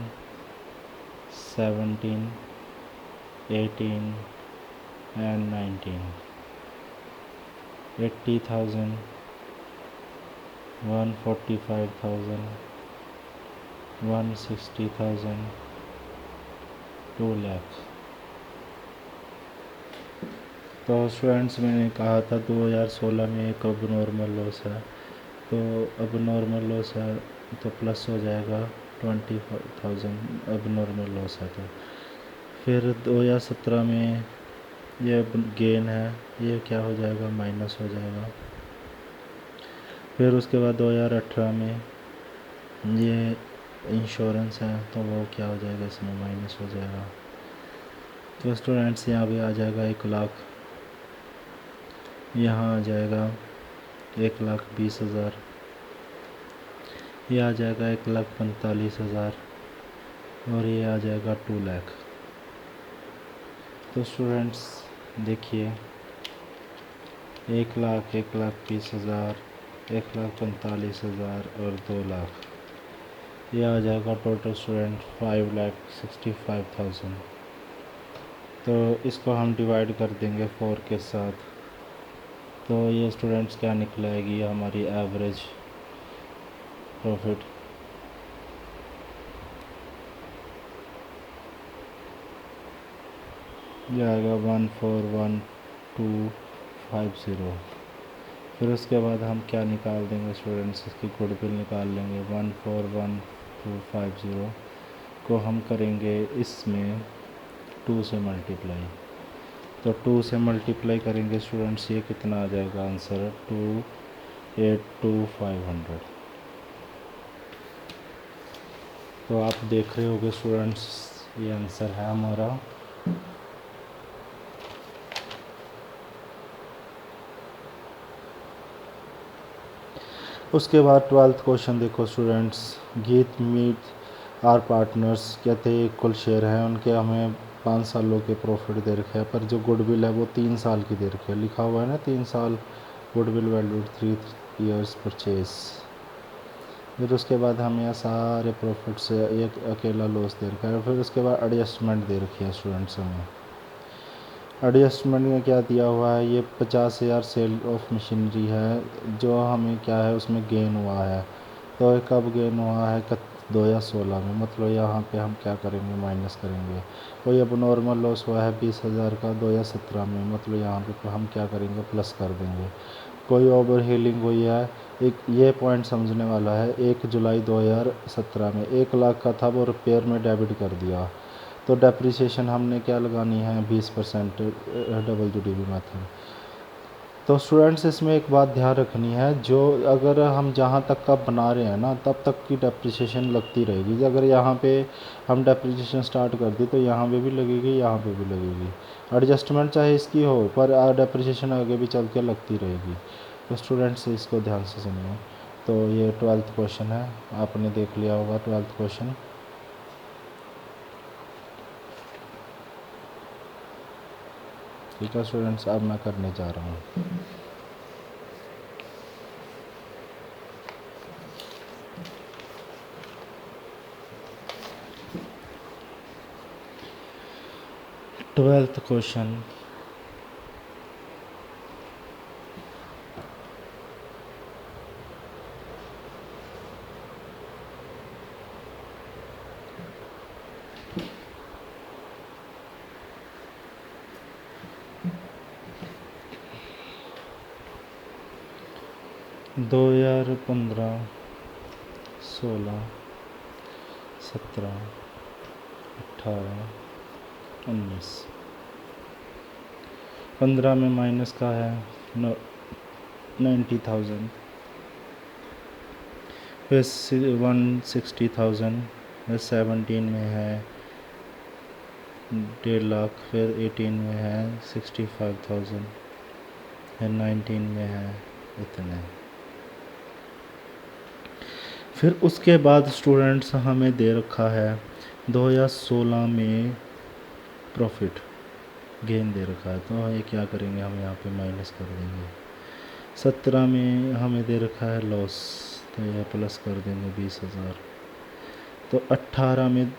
17, 18 and 19, 80,000, 145,000, 160,000, 2 lakh. तो स्टूडेंट्स मैंने कहा था 2016 में एक अब नॉर्मल लॉस है, तो अब नॉर्मल लॉस है तो प्लस हो जाएगा 25,000, अब नॉर्मल लॉस है। तो फिर 2017 में ये गेन है, ये क्या हो जाएगा, माइनस हो जाएगा। फिर उसके बाद 2018 में ये इंश्योरेंस है तो वो क्या हो जाएगा, इसमें माइनस हो जाएगा। तो स्टूडेंट्स यहाँ भी आ जाएगा 1 लाख, यहाँ आ जाएगा 1,20,000, ये आ जाएगा 1,45,000 और ये आ जाएगा 2 लाख। तो स्टूडेंट्स देखिए 1 लाख, 1,20,000, 1,45,000 और 2 लाख, ये आ जाएगा टोटल स्टूडेंट 5,65,000। तो इसको हम डिवाइड कर देंगे 4 के साथ, तो ये स्टूडेंट्स क्या निकलेगी हमारी एवरेज प्रॉफिट। ये आएगा 141,250। फिर उसके बाद हम क्या निकाल देंगे स्टूडेंट्स, इसकी गुडविल निकाल लेंगे। 141,250 को हम करेंगे इसमें 2 से मल्टीप्लाई, तो 2 से मल्टीप्लाई करेंगे स्टूडेंट्स, ये कितना आ जाएगा आंसर 282,500। तो आप देख रहे होगे स्टूडेंट्स ये आंसर है हमारा। उसके बाद 12th क्वेश्चन देखो स्टूडेंट्स, गीत मीत आर पार्टनर्स कहते हैं इक्वल शेयर है उनके, हमें 5 सालों के प्रॉफिट दे रखे हैं, पर जो गुडविल है वो 3 साल की दे रखी है, लिखा हुआ है ना 3 साल गुडविल वैल्यू 3 ईयर्स परचेज। फिर उसके बाद हमें यहाँ सारे प्रॉफिट से एक अकेला लॉस दे रखा है। फिर उसके बाद एडजस्टमेंट दे रखी है स्टूडेंट्स हमें। एडजस्टमेंट में क्या दिया हुआ है, ये 50,000 सेल ऑफ मशीनरी है, जो हमें क्या है उसमें गेन हुआ है। तो ये कब गेन हुआ है 2016 में, मतलब यहाँ पे हम क्या करेंगे माइनस करेंगे। कोई अब नॉर्मल लॉस हुआ है 20,000 का 2017 में, मतलब यहाँ पे हम क्या करेंगे प्लस कर देंगे। कोई ओवर हीलिंग हुई है, एक ये पॉइंट समझने वाला है। 1 जुलाई 2017 में 1 लाख का था, वो रिपेयर में डेबिट कर दिया, तो डेप्रिसिएशन हमने क्या लगानी है 20% डबल जीडीपी मेथड। तो स्टूडेंट्स इसमें एक बात ध्यान रखनी है, जो अगर हम जहाँ तक का बना रहे हैं ना तब तक की डेप्रिसिएशन लगती रहेगी। अगर यहाँ पे हम डेप्रिसिएशन स्टार्ट कर दी तो यहाँ पे भी लगेगी, यहाँ पे भी लगेगी। एडजस्टमेंट चाहे इसकी हो पर डेप्रिसिएशन आगे भी चल के लगती रहेगी। तो स्टूडेंट्स इसको ध्यान से सुनिए। तो ये 12th क्वेश्चन है, आपने देख लिया होगा 12th क्वेश्चन। ठीक है स्टूडेंट्स, अब मैं करने जा रहा हूँ। ट्वेल्थ क्वेश्चन, दो हज़ार 15, 16, 17, 18, 19। 15 में माइनस का है 90,000, फिर 160,000, फिर 17 में है 1.5 लाख, फिर 18 में है 65,000, फिर 19 में है इतने। फिर उसके बाद स्टूडेंट्स हमें दे रखा है 2016 में प्रॉफिट गेन दे रखा है, तो ये क्या करेंगे हम यहाँ पे माइनस कर देंगे। 17 में हमें दे रखा है लॉस, तो यह प्लस कर देंगे 20,000। तो 18 में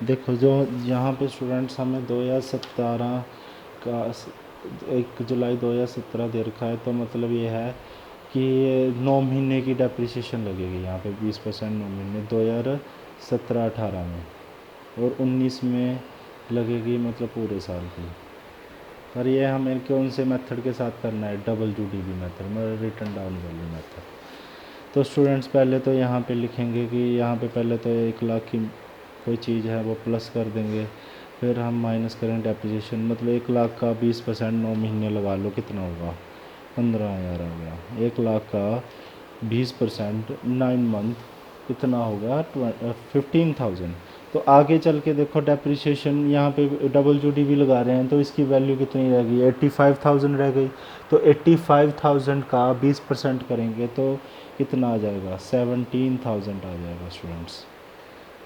देखो जो यहाँ पे स्टूडेंट्स हमें 2017 का 1 जुलाई 2017 दे रखा है, तो मतलब ये है कि 9 महीने की डेप्रिसिएशन लगेगी यहाँ पे 20% 9 महीने 2017-18 में, और 19 में लगेगी मतलब पूरे साल की। पर ये हमें कौन से मेथड के साथ करना है, डबल जीडीपी मेथड, मतलब रिटर्न डाउन वैल्यू मेथड। तो स्टूडेंट्स पहले तो यहाँ पे लिखेंगे कि यहाँ पे पहले तो 1 लाख की कोई चीज़ है वो प्लस कर देंगे, फिर हम माइनस करेंगे डेप्रिसिएशन, मतलब 1 लाख का 20% 9 महीने लगा लो, कितना होगा 15,000 आ गया। 1 लाख का 20% 9 मंथ कितना होगा 15,000। तो आगे चल के देखो डेप्रिसिएशन यहाँ पे WDV लगा रहे हैं तो इसकी वैल्यू कितनी रह गई, 85,000 रह गई। तो 85,000 का 20% करेंगे तो कितना आ जाएगा, 17,000 आ जाएगा स्टूडेंट्स।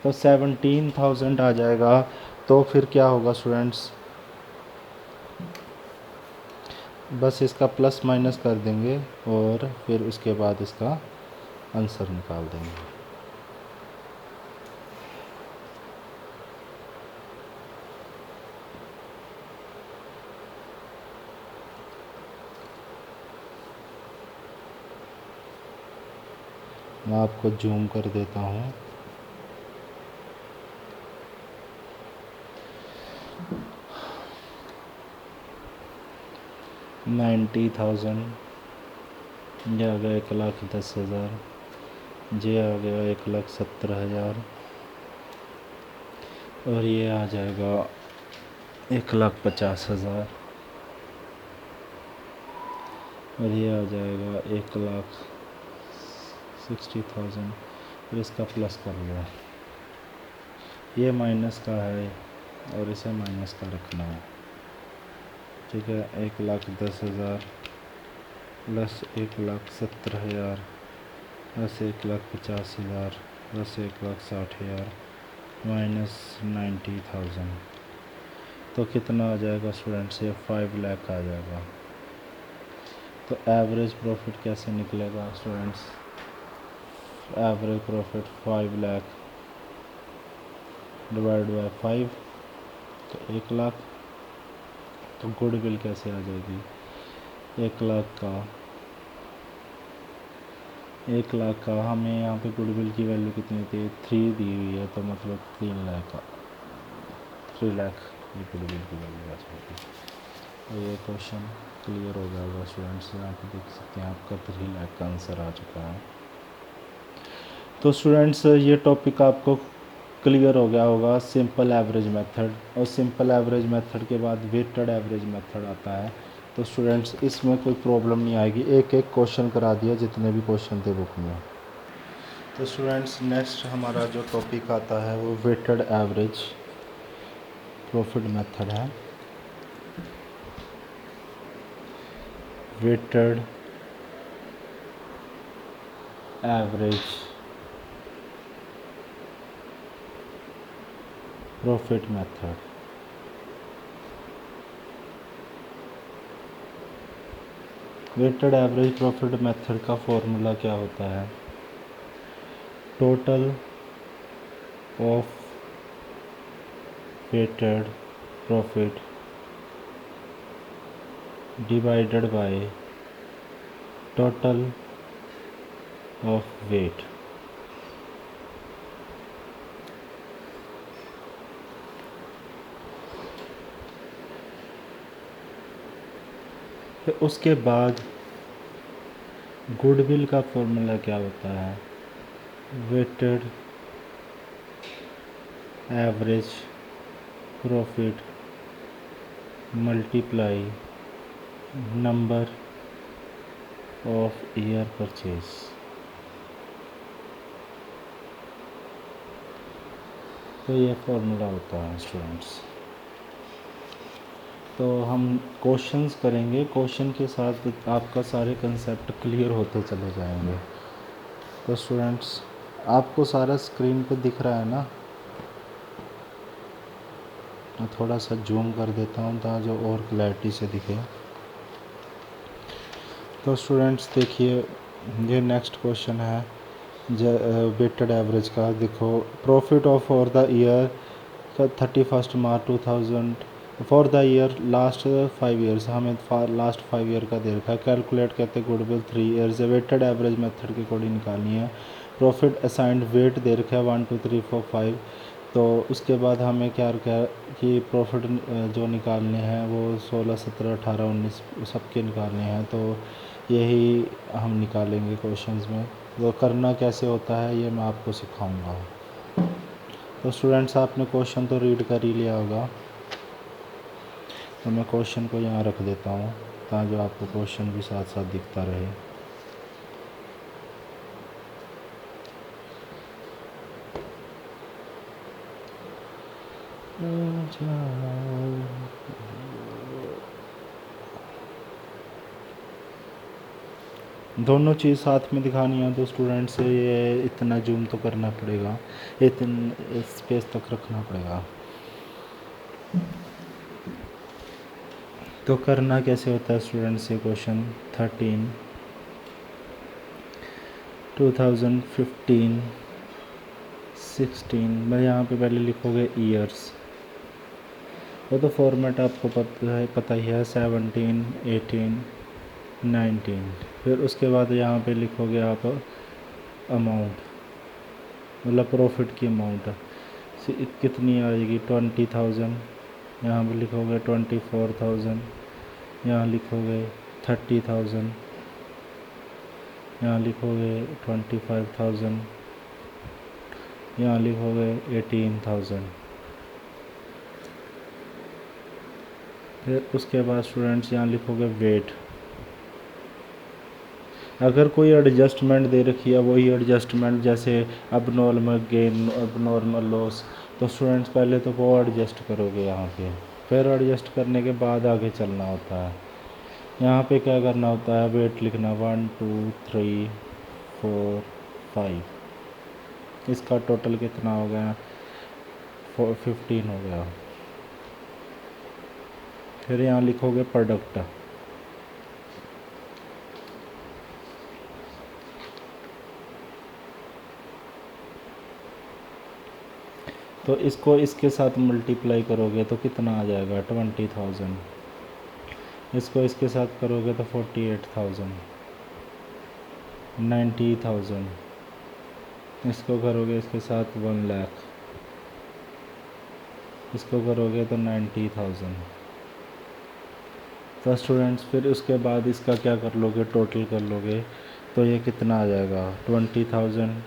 तो 17,000 आ जाएगा। तो फिर क्या होगा स्टूडेंट्स, बस इसका प्लस माइनस कर देंगे और फिर उसके बाद इसका आंसर निकाल देंगे। मैं आपको जूम कर देता हूँ। $90,000, ये आ गया 1,10,000, ये आ गया 1,70,000 और ये आ जाएगा 1,50,000 और ये आ जाएगा 1,60,000। फिर इसका प्लस कर लो, ये माइनस का है और इसे माइनस का रखना है, ठीक है। 1,10,000 प्लस 1,70,000 प्लस 1,50,000 प्लस 1,60,000 माइनस 90,000। तो कितना आ जाएगा स्टूडेंट्स, ये 5 लाख आ जाएगा। तो एवरेज प्रॉफिट कैसे निकलेगा students, average profit 5 lakh divide by 5 तो 1 लाख। तो गुडविल कैसे आ जाएगी, 1 लाख का हमें यहाँ पे गुडविल की वैल्यू कितनी थी, 3 दी हुई है, तो मतलब 3 लाख ये गुडविल की वैल्यू आ जाएगी। तो ये क्वेश्चन क्लियर हो जाएगा स्टूडेंट्स। यहाँ पे देख सकते हैं आपका 3 लाख का आंसर आ चुका है। तो स्टूडेंट्स ये टॉपिक आपको क्लियर हो गया होगा, सिंपल एवरेज मेथड। और सिंपल एवरेज मेथड के बाद वेटेड एवरेज मेथड आता है। तो स्टूडेंट्स इसमें कोई प्रॉब्लम नहीं आएगी, एक एक क्वेश्चन करा दिया जितने भी क्वेश्चन थे बुक में। तो स्टूडेंट्स नेक्स्ट हमारा जो टॉपिक आता है वो वेटेड एवरेज प्रॉफिट मेथड है। Weighted average profit method. Weighted average profit method का फॉर्मूला क्या होता है, total of weighted profit divided by total of weight. फिर उसके बाद गुडविल का फॉर्मूला क्या होता है, weighted average profit multiply number of year purchase. तो ये फॉर्मूला होता है स्टूडेंट्स। तो हम क्वेश्चंस करेंगे, क्वेश्चन के साथ आपका सारे कंसेप्ट क्लियर होते चले जाएंगे। तो स्टूडेंट्स आपको सारा स्क्रीन पे दिख रहा है ना, मैं थोड़ा सा जूम कर देता हूँ ताकि जो और क्लैरिटी से दिखे। तो स्टूडेंट्स देखिए ये नेक्स्ट क्वेश्चन है वेटेड एवरेज का। देखो profit of for the year 31 March 2000 for the year last 5 years, हमें लास्ट 5 ईयर का दे रखा है। कैलकुलेट करते हैं goodwill 3 years, weighted average method के अकॉर्डिंग निकालनी है। प्रॉफिट असाइंड वेट दे रखा है 1 2 3 4 5। तो उसके बाद हमें क्या रखा है कि प्रॉफिट जो निकालने हैं वो 16 17 18 19 सबके निकालने हैं। तो यही हम निकालेंगे क्वेश्चंस में। वो करना कैसे होता है ये मैं आपको सिखाऊंगा। तो स्टूडेंट्स आपने क्वेश्चन तो रीड कर ही लिया होगा, तो मैं क्वेश्चन को यहाँ रख देता हूँ ताकि आपको क्वेश्चन भी साथ साथ दिखता रहे। दोनों चीज़ साथ में दिखानी है तो स्टूडेंट से ये इतना जूम तो करना पड़ेगा, इतन स्पेस तक रखना पड़ेगा। तो करना कैसे होता है स्टूडेंट से क्वेश्चन 13 2015 16 मैं यहाँ पे पहले लिखोगे ईयर्स, वो तो फॉर्मेट आपको पता ही है 17 18 19। फिर उसके बाद यहाँ पे लिखोगे आप अमाउंट, मतलब प्रॉफिट की अमाउंट कितनी आएगी 20,000, यहाँ पे लिखोगे 24,000, यहाँ लिखोगे 30,000, यहाँ लिखोगे 25,000, यहाँ लिखोगे 18,000। फिर उसके बाद स्टूडेंट्स यहाँ लिखोगे वेट। अगर कोई एडजस्टमेंट दे रखी है वही एडजस्टमेंट, जैसे अब नॉर्मल गेन अब नॉर्मल लॉस, तो स्टूडेंट्स पहले तो वो एडजस्ट करोगे यहाँ पे, फिर एडजस्ट करने के बाद आगे चलना होता है। यहाँ पे क्या करना होता है, वेट लिखना 1 2 3 4 5, इसका टोटल कितना हो गया 15 हो गया। फिर यहाँ लिखोगे प्रोडक्ट, तो इसको इसके साथ मल्टीप्लाई करोगे तो कितना आ जाएगा 20,000, इसको इसके साथ करोगे तो 48,000, 90,000, इसको करोगे इसके साथ 1 लाख, इसको करोगे तो 90,000। तो स्टूडेंट्स फिर उसके बाद इसका क्या कर लोगे, टोटल कर लोगे तो ये कितना आ जाएगा 20,000,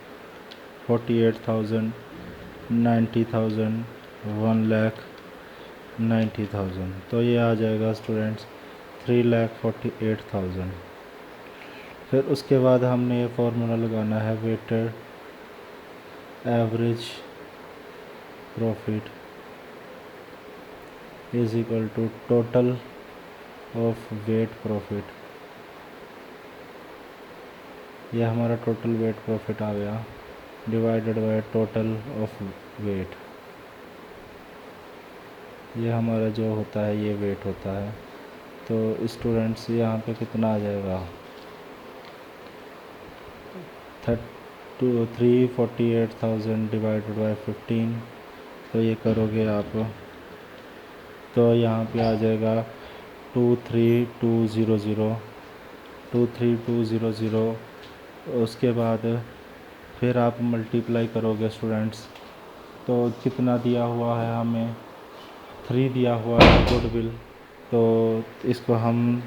48,000, 90,000, 1 लाख, 90,000, तो ये आ जाएगा स्टूडेंट्स 3,48,000। फिर उसके बाद हमने ये फार्मूला लगाना है, weighted average profit is equal to total of weight profit. यह हमारा टोटल वेट प्रॉफिट आ गया divided by total of weight, ये हमारा जो होता है ये वेट होता है। तो स्टूडेंट्स यहाँ पे कितना आ जाएगा 348,000 डिवाइडेड बाय 15, तो ये करोगे आप तो यहाँ पे आ जाएगा 23200, 23200। उसके बाद फिर आप मल्टीप्लाई करोगे स्टूडेंट्स, तो कितना दिया हुआ है हमें 3 दिया हुआ है गुडविल, तो इसको हम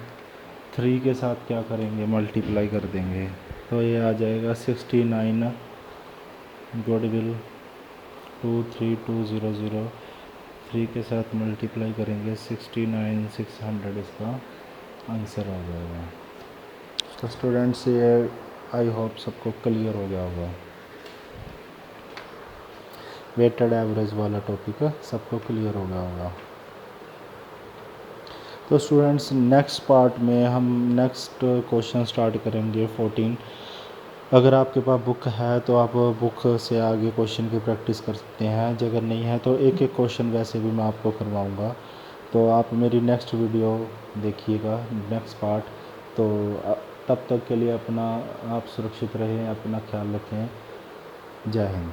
3 के साथ क्या करेंगे मल्टीप्लाई कर देंगे, तो ये आ जाएगा 69 गुडविल 23200, 3 के साथ मल्टीप्लाई करेंगे 69,600, इसका आंसर आ जाएगा। तो स्टूडेंट्स ये आई होप सबको क्लियर हो गया होगा, वेटेड एवरेज वाला टॉपिक सबको क्लियर हो गया होगा। तो स्टूडेंट्स नेक्स्ट पार्ट में हम नेक्स्ट क्वेश्चन स्टार्ट करेंगे 14। अगर आपके पास बुक है तो आप बुक से आगे क्वेश्चन की प्रैक्टिस कर सकते हैं, अगर नहीं है तो एक एक क्वेश्चन वैसे भी मैं आपको करवाऊँगा। तो आप मेरी नेक्स्ट वीडियो देखिएगा नेक्स्ट पार्ट। तो तब तक के लिए अपना आप सुरक्षित रहें, अपना ख्याल रखें। जय हिंद।